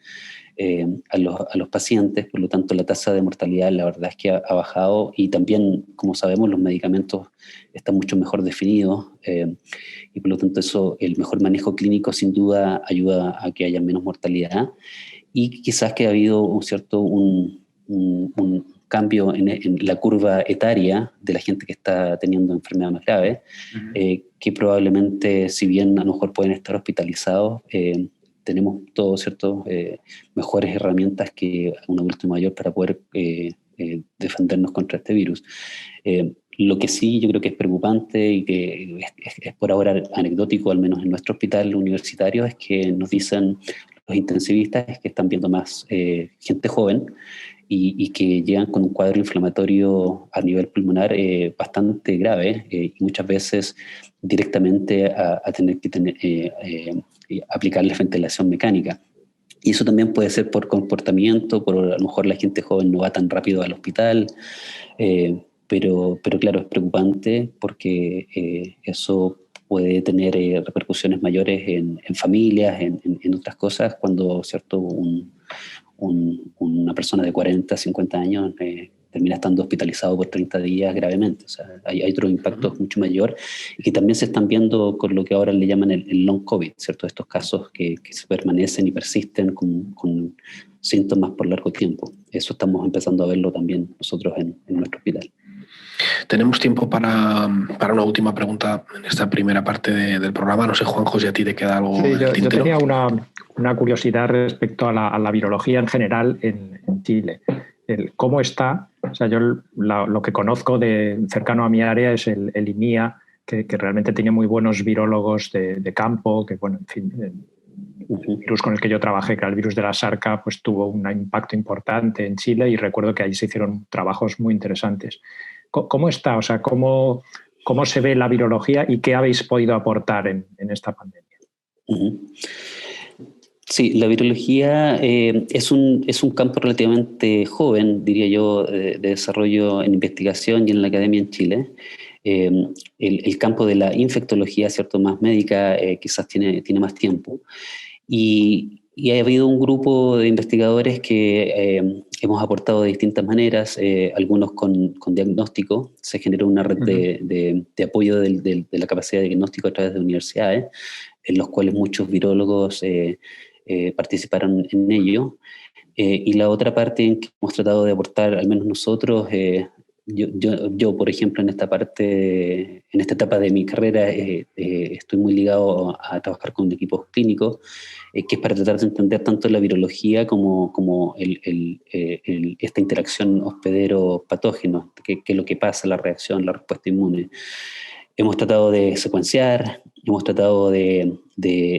a los pacientes, por lo tanto la tasa de mortalidad la verdad es que ha bajado, y también, como sabemos, los medicamentos están mucho mejor definidos, y por lo tanto eso, el mejor manejo clínico sin duda ayuda a que haya menos mortalidad, y quizás que ha habido un cambio en la curva etaria de la gente que está teniendo enfermedad más grave, que probablemente, si bien a lo mejor pueden estar hospitalizados, tenemos todos, ¿cierto?, mejores herramientas que un adulto mayor para poder defendernos contra este virus. Lo que sí yo creo que es preocupante y que es por ahora anecdótico, al menos en nuestro hospital universitario, es que nos dicen los intensivistas que están viendo más gente joven y que llegan con un cuadro inflamatorio a nivel pulmonar bastante grave, y muchas veces directamente a tener que aplicarles ventilación mecánica. Y eso también puede ser por comportamiento, por a lo mejor la gente joven no va tan rápido al hospital, pero claro, es preocupante porque eso puede tener repercusiones mayores en familias, en otras cosas, cuando, ¿cierto?, una persona de 40, 50 años termina estando hospitalizado por 30 días gravemente. O sea, hay otros impactos mucho mayor, y que también se están viendo con lo que ahora le llaman el long COVID, ¿cierto? Estos casos que se permanecen y persisten con síntomas por largo tiempo. Eso estamos empezando a verlo también nosotros en nuestro hospital. Tenemos tiempo para una última pregunta en esta primera parte del programa. No sé, Juanjo, si a ti te queda algo en el tintero. Yo tenía una curiosidad respecto a la virología en general en Chile. ¿Cómo está? O sea, yo lo que conozco cercano a mi área es el IMIA, que realmente tiene muy buenos virólogos de campo, que, bueno, en fin, el virus con el que yo trabajé, que era el virus de la sarca, pues tuvo un impacto importante en Chile, y recuerdo que ahí se hicieron trabajos muy interesantes. ¿Cómo está? O sea, ¿cómo se ve la virología y qué habéis podido aportar en esta pandemia? Sí, la virología es un campo relativamente joven, diría yo, de desarrollo en investigación y en la academia en Chile. El campo de la infectología, ¿cierto?, más médica, quizás tiene más tiempo. Y ha habido un grupo de investigadores que hemos aportado de distintas maneras, algunos con diagnóstico. Se generó una red de apoyo de la capacidad de diagnóstico a través de universidades, en los cuales muchos virólogos participaron en ello. Y la otra parte en que hemos tratado de aportar, al menos nosotros, yo, por ejemplo, en esta etapa de mi carrera, estoy muy ligado a trabajar con equipos clínicos, que es para tratar de entender tanto la virología como esta interacción hospedero-patógeno, que es lo que pasa, la reacción, la respuesta inmune. Hemos tratado de secuenciar, hemos tratado de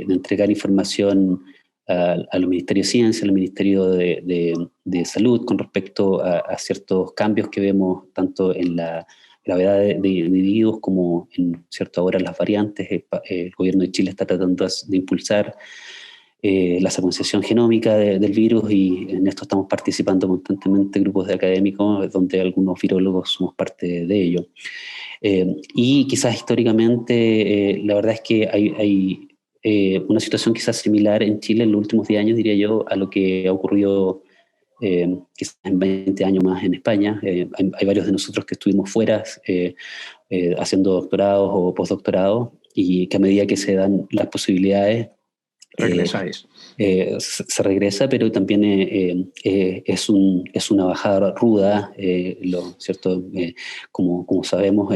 entregar información a los ministerios de Ciencia, al Ministerio de Salud, con respecto a ciertos cambios que vemos tanto en la gravedad de individuos como en, ¿cierto?, ahora las variantes. El gobierno de Chile está tratando de impulsar la secuenciación genómica del virus, y en esto estamos participando constantemente grupos de académicos, donde algunos virólogos somos parte de ello. Y quizás históricamente, la verdad es que hay una situación quizás similar en Chile en los últimos 10 años, diría yo, a lo que ha ocurrido quizás en 20 años más en España. Hay varios de nosotros que estuvimos fuera haciendo doctorados o postdoctorados, y que a medida que se dan las posibilidades, regresáis. Se regresa, pero también es una bajada ruda, ¿cierto? Como sabemos,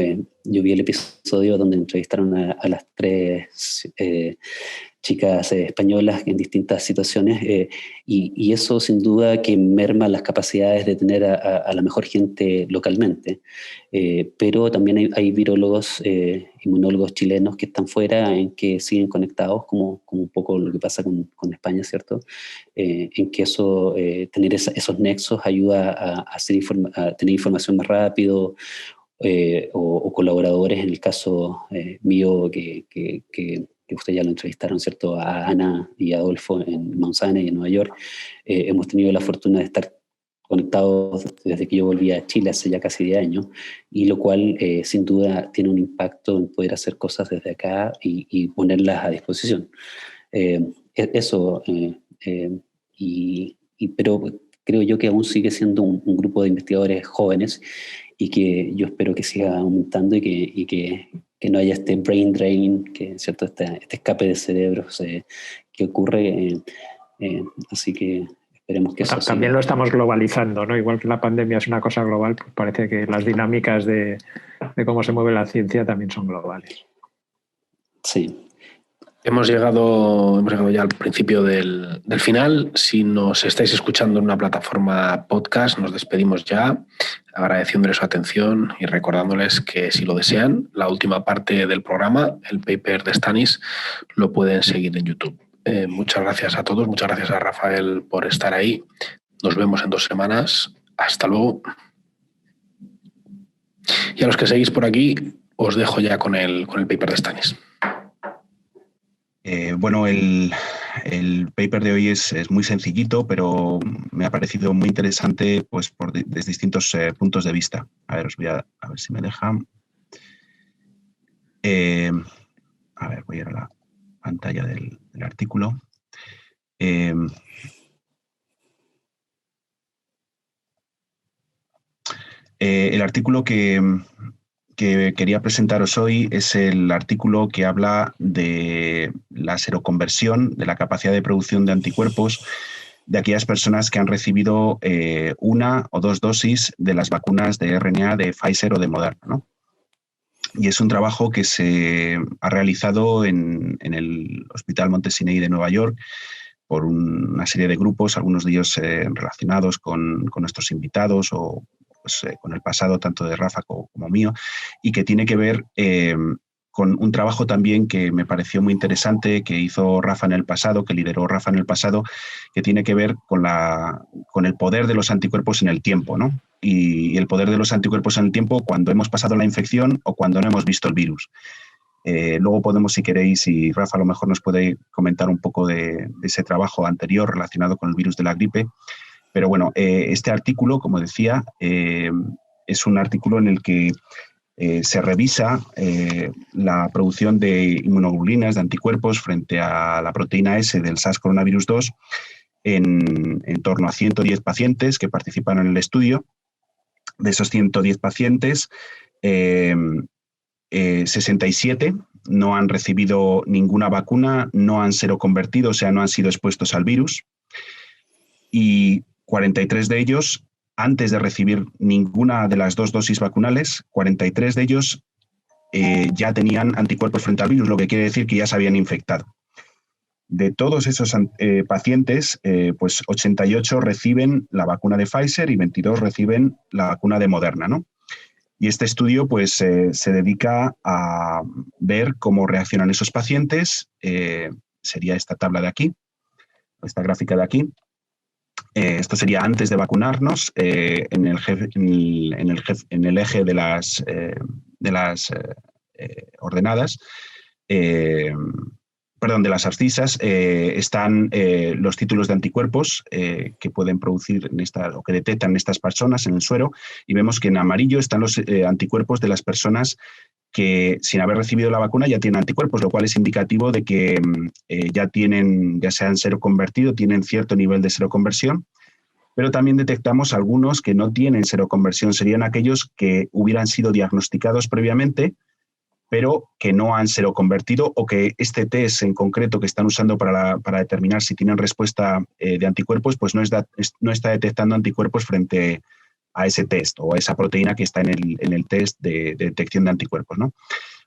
yo vi el episodio donde entrevistaron a las 3 chicas españolas en distintas situaciones, y eso sin duda que merma las capacidades de tener a la mejor gente localmente, pero también hay virólogos, inmunólogos chilenos que están fuera, en que siguen conectados, como un poco lo que pasa con España, ¿cierto? En que eso, tener esos nexos ayuda a tener información más rápido, o colaboradores, en el caso mío, que que ustedes ya lo entrevistaron, ¿cierto?, a Ana y a Adolfo en Mount Sinai, en Nueva York. Hemos tenido la fortuna de estar conectados desde que yo volví a Chile hace ya casi 10 años, y lo cual sin duda tiene un impacto en poder hacer cosas desde acá y ponerlas a disposición. Pero creo yo que aún sigue siendo un grupo de investigadores jóvenes y que yo espero que siga aumentando y que no haya este brain drain, ¿cierto? Este escape de cerebros que ocurre. Así que esperemos que eso también siga. lo estamos globalizando, ¿no? Igual que la pandemia es una cosa global, pues parece que las dinámicas de cómo se mueve la ciencia también son globales. Sí. Hemos llegado ya al principio del final. Si nos estáis escuchando en una plataforma podcast, nos despedimos ya, agradeciéndoles su atención y recordándoles que, si lo desean, la última parte del programa, el paper de Stanis, lo pueden seguir en YouTube. Muchas gracias a todos, muchas gracias a Rafael por estar ahí. Nos vemos en 2 semanas. Hasta luego. Y a los que seguís por aquí, os dejo ya con el paper de Stanis. Bueno, el paper de hoy es muy sencillito, pero me ha parecido muy interesante, pues, desde distintos puntos de vista. A ver, a ver si me deja. A ver, voy a ir a la pantalla del artículo. El artículo que quería presentaros hoy es el artículo que habla de la seroconversión, de la capacidad de producción de anticuerpos de aquellas personas que han recibido 1 o 2 dosis de las vacunas de RNA de Pfizer o de Moderna, ¿no? Y es un trabajo que se ha realizado en el Hospital Montesinaí de Nueva York por una serie de grupos, algunos de ellos relacionados con nuestros invitados o con el pasado tanto de Rafa como mío, y que tiene que ver con un trabajo también que me pareció muy interesante, que hizo Rafa en el pasado, que lideró Rafa en el pasado, que tiene que ver con el poder de los anticuerpos en el tiempo, ¿no? Y el poder de los anticuerpos en el tiempo cuando hemos pasado la infección o cuando no hemos visto el virus. Luego podemos, si queréis, y Rafa a lo mejor nos puede comentar un poco de ese trabajo anterior relacionado con el virus de la gripe. Pero bueno, este artículo, como decía, es un artículo en el que se revisa la producción de inmunoglobulinas, de anticuerpos, frente a la proteína S del SARS-CoV-2 en torno a 110 pacientes que participan en el estudio. De esos 110 pacientes, 67 no han recibido ninguna vacuna, no han seroconvertido, o sea, no han sido expuestos al virus. Y 43 de ellos, antes de recibir ninguna de las 2 dosis vacunales, 43 de ellos ya tenían anticuerpos frente al virus, lo que quiere decir que ya se habían infectado. De todos esos pacientes, pues 88 reciben la vacuna de Pfizer y 22 reciben la vacuna de Moderna, ¿no? Y este estudio pues, se dedica a ver cómo reaccionan esos pacientes. Sería esta tabla de aquí, esta gráfica de aquí. Esto sería antes de vacunarnos en el eje de las ordenadas, perdón, de las abscisas, están los títulos de anticuerpos que pueden producir o que detectan estas personas en el suero, y vemos que en amarillo están los anticuerpos de las personas que, sin haber recibido la vacuna, ya tienen anticuerpos, lo cual es indicativo de que ya se han seroconvertido, tienen cierto nivel de seroconversión. Pero también detectamos algunos que no tienen seroconversión, serían aquellos que hubieran sido diagnosticados previamente, pero que no han seroconvertido, o que este test en concreto que están usando para determinar si tienen respuesta de anticuerpos, pues no está detectando anticuerpos frente a ese test o a esa proteína que está en el test de detección de anticuerpos, ¿no?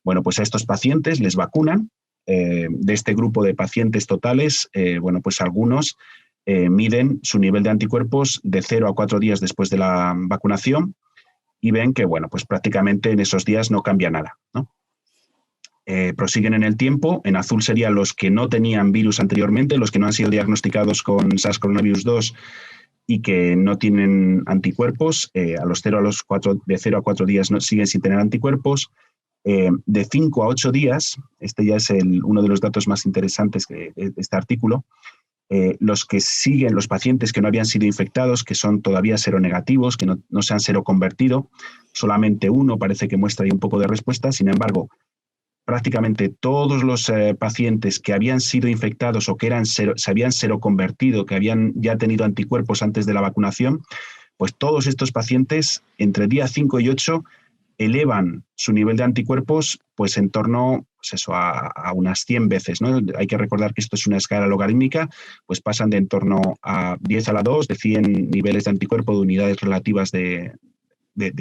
Bueno, pues a estos pacientes les vacunan. De este grupo de pacientes totales, bueno, pues algunos miden su nivel de anticuerpos de 0 a 4 días después de la vacunación y ven que, bueno, pues prácticamente en esos días no cambia nada, ¿no? Prosiguen en el tiempo. En azul serían los que no tenían virus anteriormente, los que no han sido diagnosticados con SARS-CoV-2 y que no tienen anticuerpos. De 0 a 4 días siguen sin tener anticuerpos. de 5 a 8 días, este ya es uno de los datos más interesantes de este artículo, los que siguen, los pacientes que no habían sido infectados, que son todavía seronegativos, que no se han seroconvertido, solamente uno parece que muestra ahí un poco de respuesta. Sin embargo, prácticamente todos los pacientes que habían sido infectados o que se habían seroconvertido, que habían ya tenido anticuerpos antes de la vacunación, pues todos estos pacientes entre día 5 y 8 elevan su nivel de anticuerpos pues en torno a unas 100 veces, ¿no? Hay que recordar que esto es una escala logarítmica, pues pasan de en torno a 10 a la 2, de 100 niveles de anticuerpo de unidades relativas de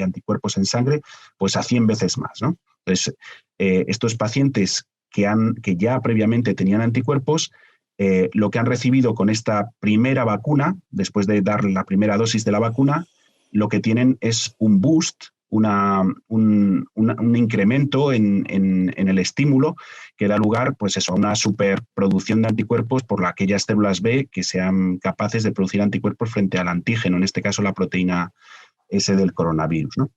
anticuerpos en sangre, pues a 100 veces más, ¿no? Entonces, estos pacientes que ya previamente tenían anticuerpos, lo que han recibido con esta primera vacuna, después de dar la primera dosis de la vacuna, lo que tienen es un boost, un incremento en el estímulo que da lugar pues eso, a una superproducción de anticuerpos por aquellas células B que sean capaces de producir anticuerpos frente al antígeno, en este caso la proteína S del coronavirus, ¿no?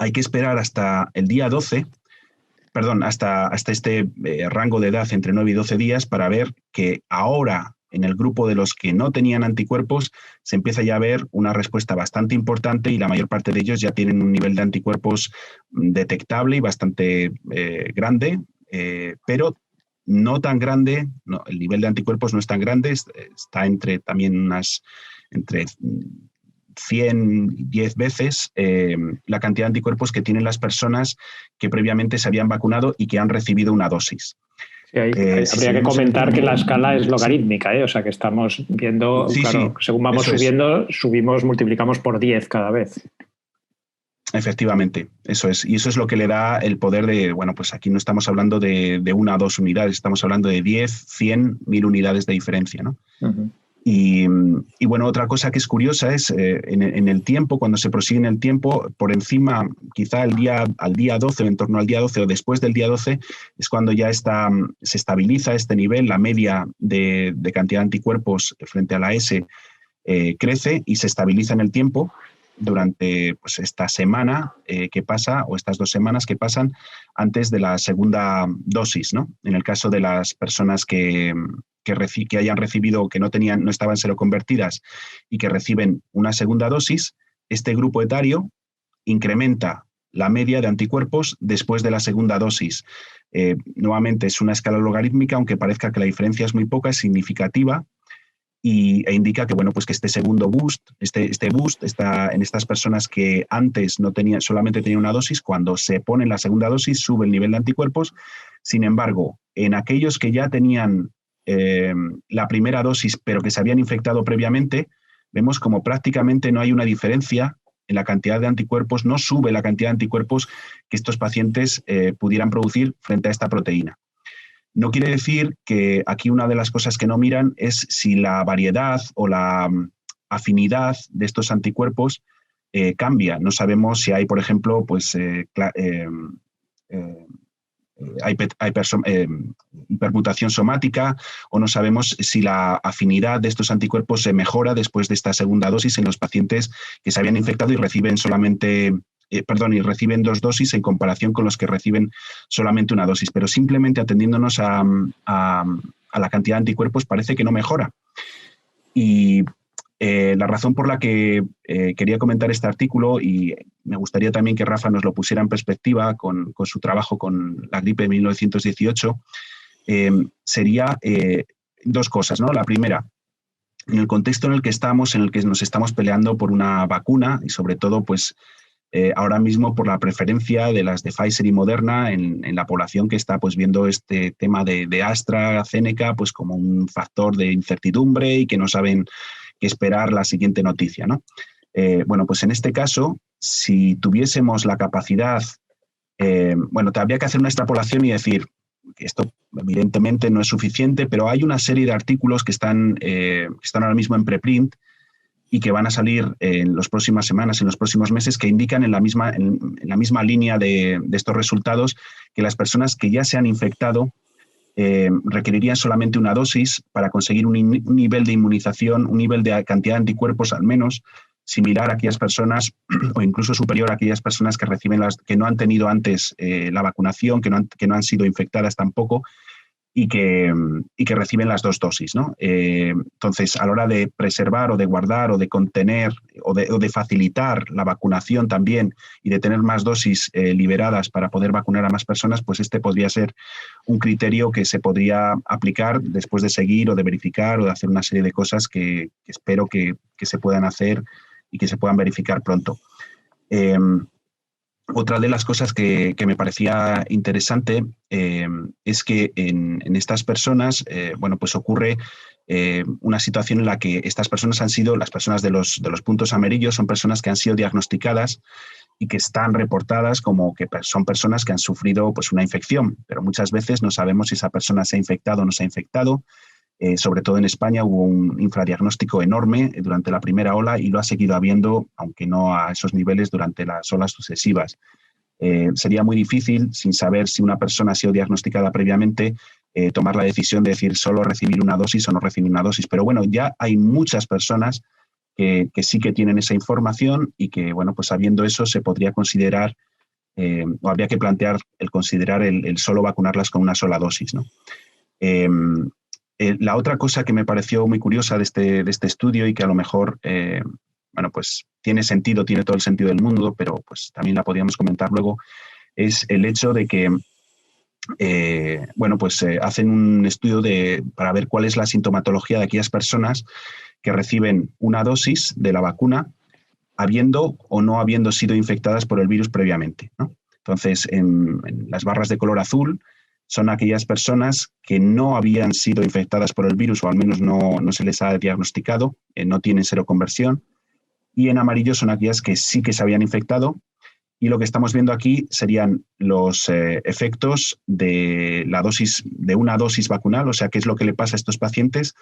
Hay que esperar hasta el día 12, hasta este rango de edad entre 9 y 12 días para ver que ahora en el grupo de los que no tenían anticuerpos se empieza ya a ver una respuesta bastante importante y la mayor parte de ellos ya tienen un nivel de anticuerpos detectable y bastante grande, pero no tan grande, no, el nivel de anticuerpos no es tan grande, está entre 110 veces la cantidad de anticuerpos que tienen las personas que previamente se habían vacunado y que han recibido una dosis. Sí, habría que comentar que la escala es logarítmica, o sea que estamos viendo, sí, claro, sí, según vamos subiendo, multiplicamos por 10 cada vez. Efectivamente, eso es. Y eso es lo que le da el poder de, bueno, pues aquí no estamos hablando de 1 o 2 unidades, estamos hablando de 10, 100, 1000 unidades de diferencia, ¿no? Uh-huh. Y bueno, otra cosa que es curiosa es en el tiempo, cuando se prosigue en el tiempo, por encima, quizá al día 12, en torno al día 12 o después del día 12, es cuando ya se estabiliza este nivel, la media de cantidad de anticuerpos frente a la S crece y se estabiliza en el tiempo durante pues, esta semana que pasa, o estas 2 semanas que pasan antes de la segunda dosis, ¿no? En el caso de las personas que hayan recibido, que no estaban seroconvertidas y que reciben una segunda dosis, este grupo etario incrementa la media de anticuerpos después de la segunda dosis. Nuevamente es una escala logarítmica, aunque parezca que la diferencia es muy poca, es significativa e indica que, bueno, pues que este segundo boost, este boost está en estas personas que antes solamente tenían una dosis, cuando se pone la segunda dosis sube el nivel de anticuerpos. Sin embargo, en aquellos que ya tenían la primera dosis, pero que se habían infectado previamente, vemos como prácticamente no hay una diferencia en la cantidad de anticuerpos, no sube la cantidad de anticuerpos que estos pacientes pudieran producir frente a esta proteína. No quiere decir que aquí una de las cosas que no miran es si la variedad o la afinidad de estos anticuerpos cambia. No sabemos si hay, por ejemplo, pues hipermutación somática, o no sabemos si la afinidad de estos anticuerpos se mejora después de esta segunda dosis en los pacientes que se habían infectado y reciben reciben 2 dosis en comparación con los que reciben solamente una dosis. Pero simplemente atendiéndonos a la cantidad de anticuerpos parece que no mejora. Y la razón por la que quería comentar este artículo, y me gustaría también que Rafa nos lo pusiera en perspectiva con su trabajo con la gripe de 1918, sería 2 cosas, ¿no? La primera, en el contexto en el que estamos, en el que nos estamos peleando por una vacuna y sobre todo, pues, ahora mismo por la preferencia de las de Pfizer y Moderna en la población que está pues viendo este tema de AstraZeneca pues como un factor de incertidumbre y que no saben qué esperar la siguiente noticia, ¿no? Bueno, pues en este caso, si tuviésemos la capacidad, habría que hacer una extrapolación y decir que esto evidentemente no es suficiente, pero hay una serie de artículos que están ahora mismo en preprint y que van a salir en las próximas semanas, en los próximos meses, que indican en la misma línea de estos resultados que las personas que ya se han infectado requerirían solamente una dosis para conseguir un nivel de inmunización, un nivel de cantidad de anticuerpos al menos similar a aquellas personas o incluso superior a aquellas personas que reciben que no han tenido antes la vacunación, que no han sido infectadas tampoco y que reciben las 2 dosis, ¿no? Entonces, a la hora de preservar o de guardar o de contener o de facilitar la vacunación también y de tener más dosis liberadas para poder vacunar a más personas, pues este podría ser un criterio que se podría aplicar después de seguir o de verificar o de hacer una serie de cosas que espero que se puedan hacer y que se puedan verificar pronto. Otra de las cosas que me parecía interesante es que en estas personas, pues ocurre una situación en la que estas personas han sido, las personas de los puntos amarillos, son personas que han sido diagnosticadas y que están reportadas como que son personas que han sufrido pues, una infección, pero muchas veces no sabemos si esa persona se ha infectado o no se ha infectado. Sobre todo en España hubo un infradiagnóstico enorme durante la primera ola y lo ha seguido habiendo, aunque no a esos niveles, durante las olas sucesivas. Sería muy difícil, sin saber si una persona ha sido diagnosticada previamente, tomar la decisión de decir solo recibir una dosis o no recibir una dosis. Pero bueno, ya hay muchas personas que sí que tienen esa información y que, bueno, pues sabiendo eso se podría considerar o habría que plantear considerar el solo vacunarlas con una sola dosis, ¿no? La otra cosa que me pareció muy curiosa de este estudio y que a lo mejor, pues tiene todo el sentido del mundo, pero pues también la podríamos comentar luego, es el hecho de que, hacen un estudio para ver cuál es la sintomatología de aquellas personas que reciben una dosis de la vacuna habiendo o no habiendo sido infectadas por el virus previamente, ¿no? Entonces, en las barras de color azul, son aquellas personas que no habían sido infectadas por el virus o al menos no se les ha diagnosticado, no tienen seroconversión, y en amarillo son aquellas que sí que se habían infectado y lo que estamos viendo aquí serían los efectos de una dosis vacunal, o sea, qué es lo que le pasa a estos pacientes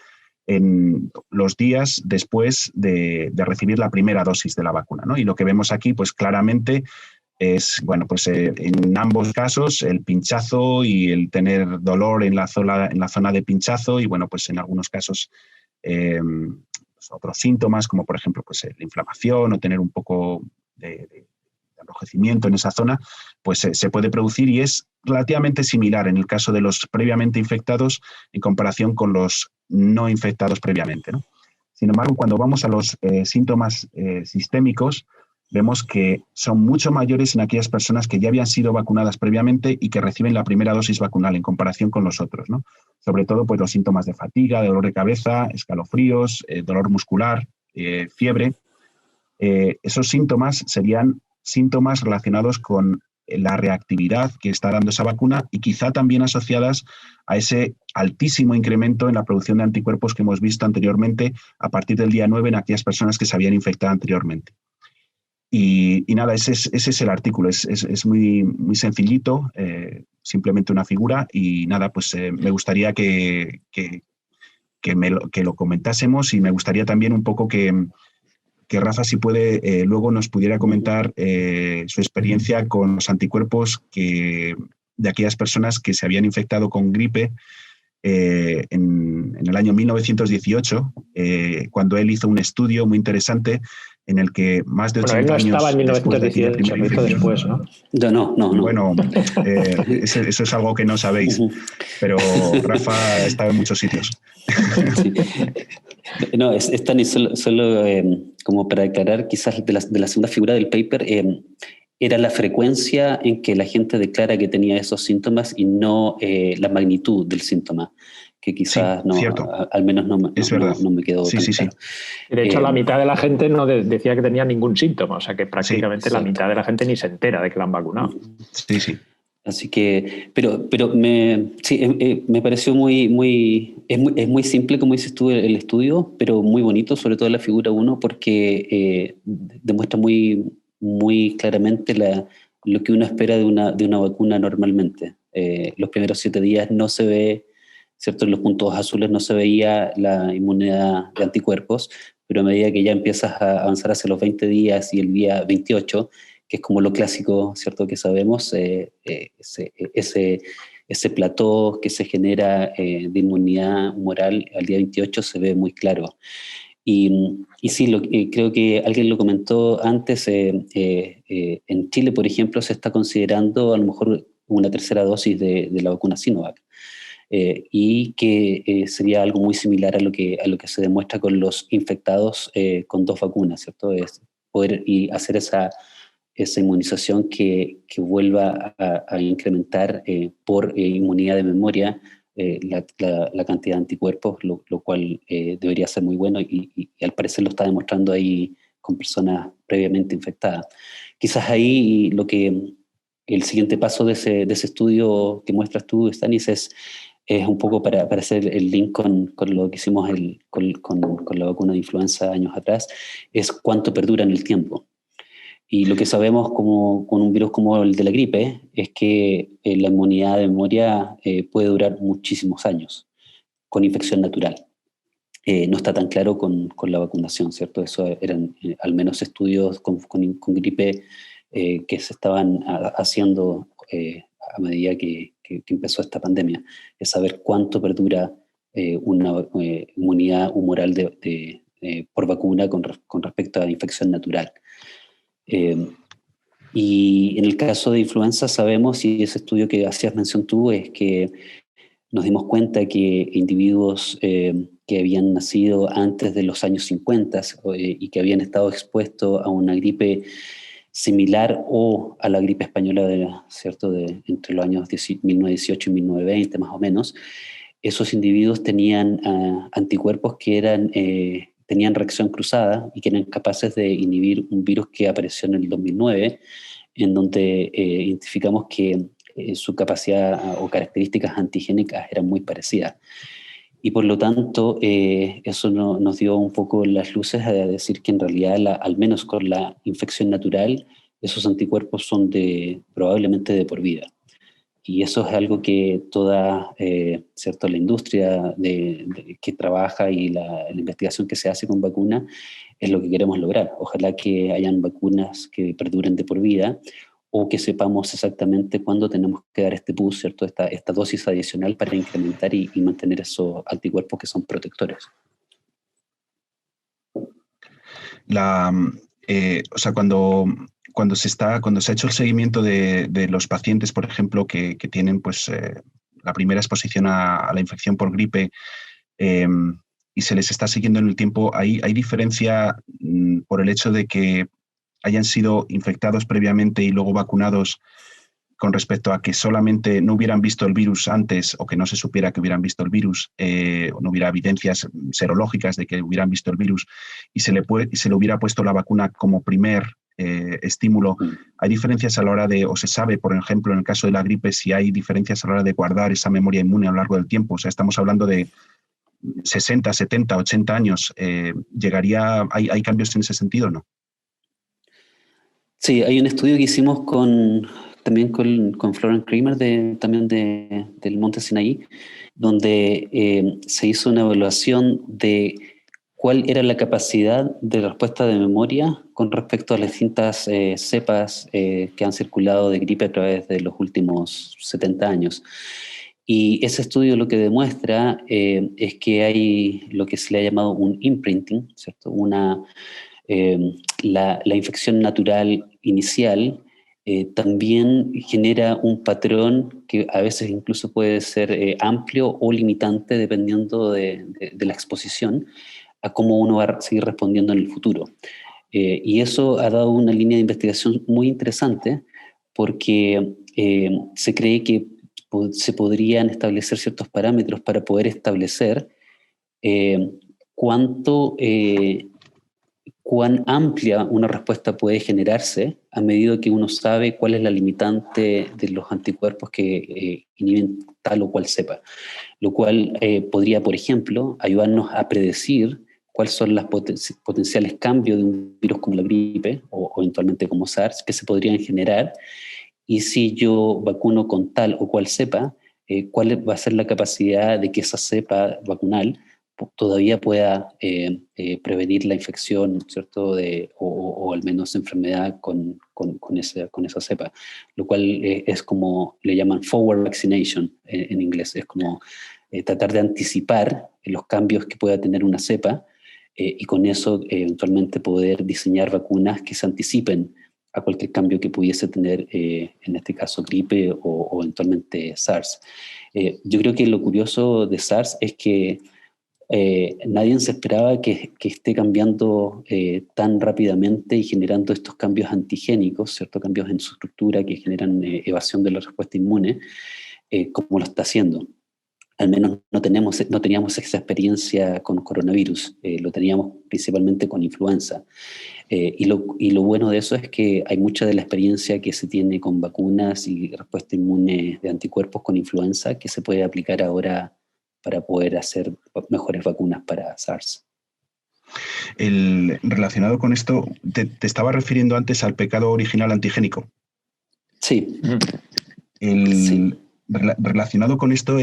en los días después de recibir la primera dosis de la vacuna, ¿no? Y lo que vemos aquí, pues claramente es, en ambos casos el pinchazo y el tener dolor en la zona de pinchazo y, pues en algunos casos otros síntomas como, por ejemplo, pues la inflamación o tener un poco de enrojecimiento en esa zona, pues se puede producir y es relativamente similar en el caso de los previamente infectados en comparación con los no infectados previamente, ¿no? Sin embargo, cuando vamos a los síntomas sistémicos, vemos que son mucho mayores en aquellas personas que ya habían sido vacunadas previamente y que reciben la primera dosis vacunal en comparación con los otros, ¿no? Sobre todo pues, los síntomas de fatiga, de dolor de cabeza, escalofríos, dolor muscular, fiebre. Esos síntomas serían síntomas relacionados con la reactividad que está dando esa vacuna y quizá también asociadas a ese altísimo incremento en la producción de anticuerpos que hemos visto anteriormente a partir del día 9 en aquellas personas que se habían infectado anteriormente. Y nada, ese es el artículo, es muy, muy sencillito, simplemente una figura y nada, pues me gustaría que lo comentásemos y me gustaría también un poco que Rafa, si puede, luego nos pudiera comentar su experiencia con los anticuerpos de aquellas personas que se habían infectado con gripe en el año 1918, cuando él hizo un estudio muy interesante en el que más de 80 años... Él no estaba en 1918, lo hizo después, ¿no? No. Bueno, eso es algo que no sabéis, pero Rafa ha estado en muchos sitios. Sí. No, es tan solo como para aclarar, quizás de la segunda figura del paper, era la frecuencia en que la gente declara que tenía esos síntomas y no la magnitud del síntoma, que quizás sí, al menos no me quedó sí, tan sí, claro. Sí. De hecho, la mitad de la gente no decía que tenía ningún síntoma, o sea que prácticamente la mitad de la gente ni se entera de que la han vacunado. Sí. Así que, pero me pareció es muy simple, como dices tú, el estudio, pero muy bonito, sobre todo la figura 1, porque demuestra muy, muy claramente lo que uno espera de una vacuna normalmente. Los primeros 7 días no se ve, ¿cierto? En los puntos azules no se veía la inmunidad de anticuerpos, pero a medida que ya empiezas a avanzar hacia los 20 días y el día 28, que es como lo clásico, ¿cierto? Que sabemos, ese plató que se genera de inmunidad humoral al día 28 se ve muy claro. Y sí, creo que alguien lo comentó antes, en Chile, por ejemplo, se está considerando a lo mejor una tercera dosis de la vacuna Sinovac, y que sería algo muy similar a lo que se demuestra con los infectados con 2 vacunas, ¿cierto? Es poder y hacer esa inmunización que vuelva a incrementar por inmunidad de memoria la cantidad de anticuerpos, lo cual debería ser muy bueno y al parecer lo está demostrando ahí con personas previamente infectadas. Quizás ahí el siguiente paso de ese estudio que muestras tú, Stanis, es un poco para hacer el link con lo que hicimos con la vacuna de influenza años atrás, es cuánto perdura en el tiempo. Y lo que sabemos con un virus como el de la gripe es que la inmunidad de memoria puede durar muchísimos años con infección natural. No está tan claro con la vacunación, ¿cierto? Eso eran al menos estudios con gripe que se estaban haciendo a medida que empezó esta pandemia, es saber cuánto perdura una inmunidad humoral por vacuna con respecto a la infección natural. Y en el caso de influenza sabemos, y ese estudio que hacías mención tú, es que nos dimos cuenta que individuos que habían nacido antes de los años 50 y que habían estado expuestos a una gripe similar o a la gripe española, ¿cierto? Entre los años 1918 y 1920 más o menos, esos individuos tenían anticuerpos que tenían reacción cruzada y que eran capaces de inhibir un virus que apareció en el 2009, en donde identificamos que su capacidad o características antigénicas eran muy parecidas. Y por lo tanto, eso nos dio un poco las luces a decir que en realidad, al menos con la infección natural, esos anticuerpos son probablemente de por vida. Y eso es algo que toda ¿cierto? La industria que trabaja y la investigación que se hace con vacunas es lo que queremos lograr. Ojalá que hayan vacunas que perduren de por vida o que sepamos exactamente cuándo tenemos que dar este boost, ¿cierto? Esta dosis adicional para incrementar y mantener esos anticuerpos que son protectores. O sea, cuando se ha hecho el seguimiento de los pacientes, por ejemplo, que tienen pues, la primera exposición a la infección por gripe y se les está siguiendo en el tiempo, ¿hay diferencia por el hecho de que hayan sido infectados previamente y luego vacunados con respecto a que solamente no hubieran visto el virus antes o que no se supiera que hubieran visto el virus, o no hubiera evidencias serológicas de que hubieran visto el virus y se le hubiera puesto la vacuna como primer estímulo? ¿Hay diferencias a la hora o se sabe, por ejemplo, en el caso de la gripe, si hay diferencias a la hora de guardar esa memoria inmune a lo largo del tiempo? O sea, estamos hablando de 60, 70, 80 años. ¿Hay cambios en ese sentido o no? Sí, hay un estudio que hicimos también con Florence Kramer, también del Monte Sinaí, donde se hizo una evaluación de cuál era la capacidad de respuesta de memoria con respecto a las distintas cepas que han circulado de gripe a través de los últimos 70 años. Y ese estudio lo que demuestra es que hay lo que se le ha llamado un imprinting, ¿cierto? La infección natural inicial también genera un patrón que a veces incluso puede ser amplio o limitante dependiendo de la exposición a cómo uno va a seguir respondiendo en el futuro. Y eso ha dado una línea de investigación muy interesante porque se cree que se podrían establecer ciertos parámetros para poder establecer cuán amplia una respuesta puede generarse a medida que uno sabe cuál es la limitante de los anticuerpos que inhiben tal o cual cepa. Lo cual podría, por ejemplo, ayudarnos a predecir cuáles son los potenciales cambios de un virus como la gripe o eventualmente como SARS que se podrían generar. Y si yo vacuno con tal o cual cepa, ¿cuál va a ser la capacidad de que esa cepa vacunal todavía pueda prevenir la infección, ¿cierto? O al menos enfermedad con esa cepa? Lo cual es como le llaman forward vaccination en inglés. Es como tratar de anticipar los cambios que pueda tener una cepa y con eso eventualmente poder diseñar vacunas que se anticipen a cualquier cambio que pudiese tener, en este caso, gripe o eventualmente SARS. Yo creo que lo curioso de SARS es que nadie se esperaba que esté cambiando tan rápidamente y generando estos cambios antigénicos, ¿cierto? Cambios en su estructura que generan evasión de la respuesta inmune, como lo está haciendo. Al menos no teníamos esa experiencia con coronavirus, lo teníamos principalmente con influenza. Y lo bueno de eso es que hay mucha de la experiencia que se tiene con vacunas y respuesta inmune de anticuerpos con influenza que se puede aplicar ahora para poder hacer mejores vacunas para SARS. Relacionado con esto, te estaba refiriendo antes al pecado original antigénico. Sí. Sí. Relacionado con esto,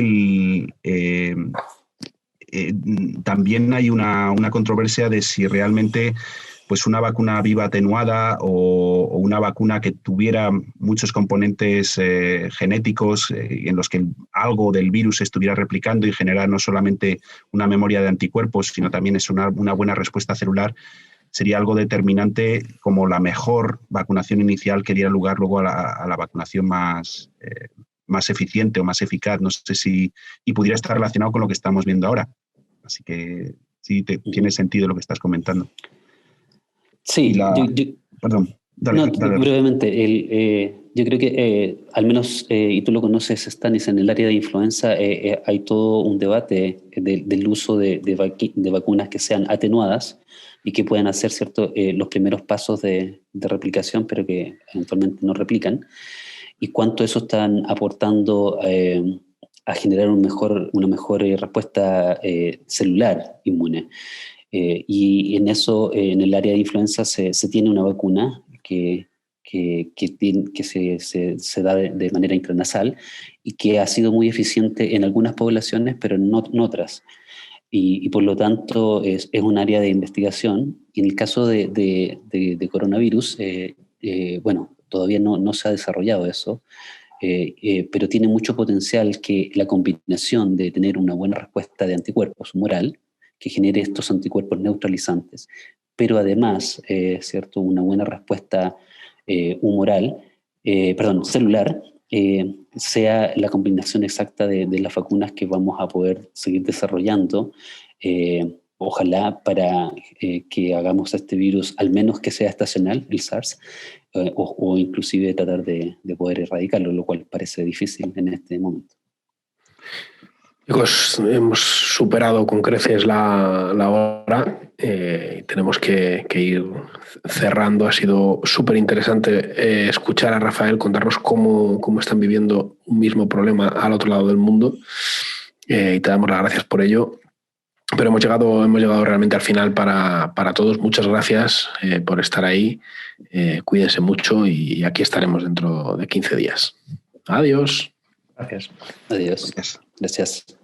también hay una controversia de si realmente pues una vacuna viva atenuada o una vacuna que tuviera muchos componentes genéticos en los que algo del virus estuviera replicando y generar no solamente una memoria de anticuerpos, sino también es una buena respuesta celular, sería algo determinante como la mejor vacunación inicial que diera lugar luego a la vacunación más eficiente o más eficaz. No sé si pudiera estar relacionado con lo que estamos viendo ahora. Así que sí, tiene sentido lo que estás comentando. Sí, perdón, dale. Brevemente, yo creo que al menos, y tú lo conoces, Stanis, en el área de influenza hay todo un debate del uso de vacunas que sean atenuadas y que puedan hacer, ¿cierto?, los primeros pasos de replicación, pero que eventualmente no replican, y cuánto eso están aportando a generar una mejor respuesta celular inmune. Y en eso, en el área de influenza, se tiene una vacuna que se da de manera intranasal y que ha sido muy eficiente en algunas poblaciones, pero no en otras. Y por lo tanto es un área de investigación. Y en el caso de coronavirus, bueno, todavía no se ha desarrollado eso, pero tiene mucho potencial que la combinación de tener una buena respuesta de anticuerpos humoral, que genere estos anticuerpos neutralizantes, pero además, ¿cierto?, una buena respuesta celular, sea la combinación exacta de las vacunas que vamos a poder seguir desarrollando, ojalá para que hagamos este virus, al menos que sea estacional, el SARS, o inclusive tratar de poder erradicarlo, lo cual parece difícil en este momento. Chicos, hemos superado con creces la hora. Tenemos que ir cerrando. Ha sido súper interesante escuchar a Rafael contarnos cómo están viviendo un mismo problema al otro lado del mundo. Y te damos las gracias por ello. Pero hemos llegado realmente al final para todos. Muchas gracias por estar ahí. Cuídense mucho y aquí estaremos dentro de 15 días. Adiós. Gracias. Adiós. Gracias.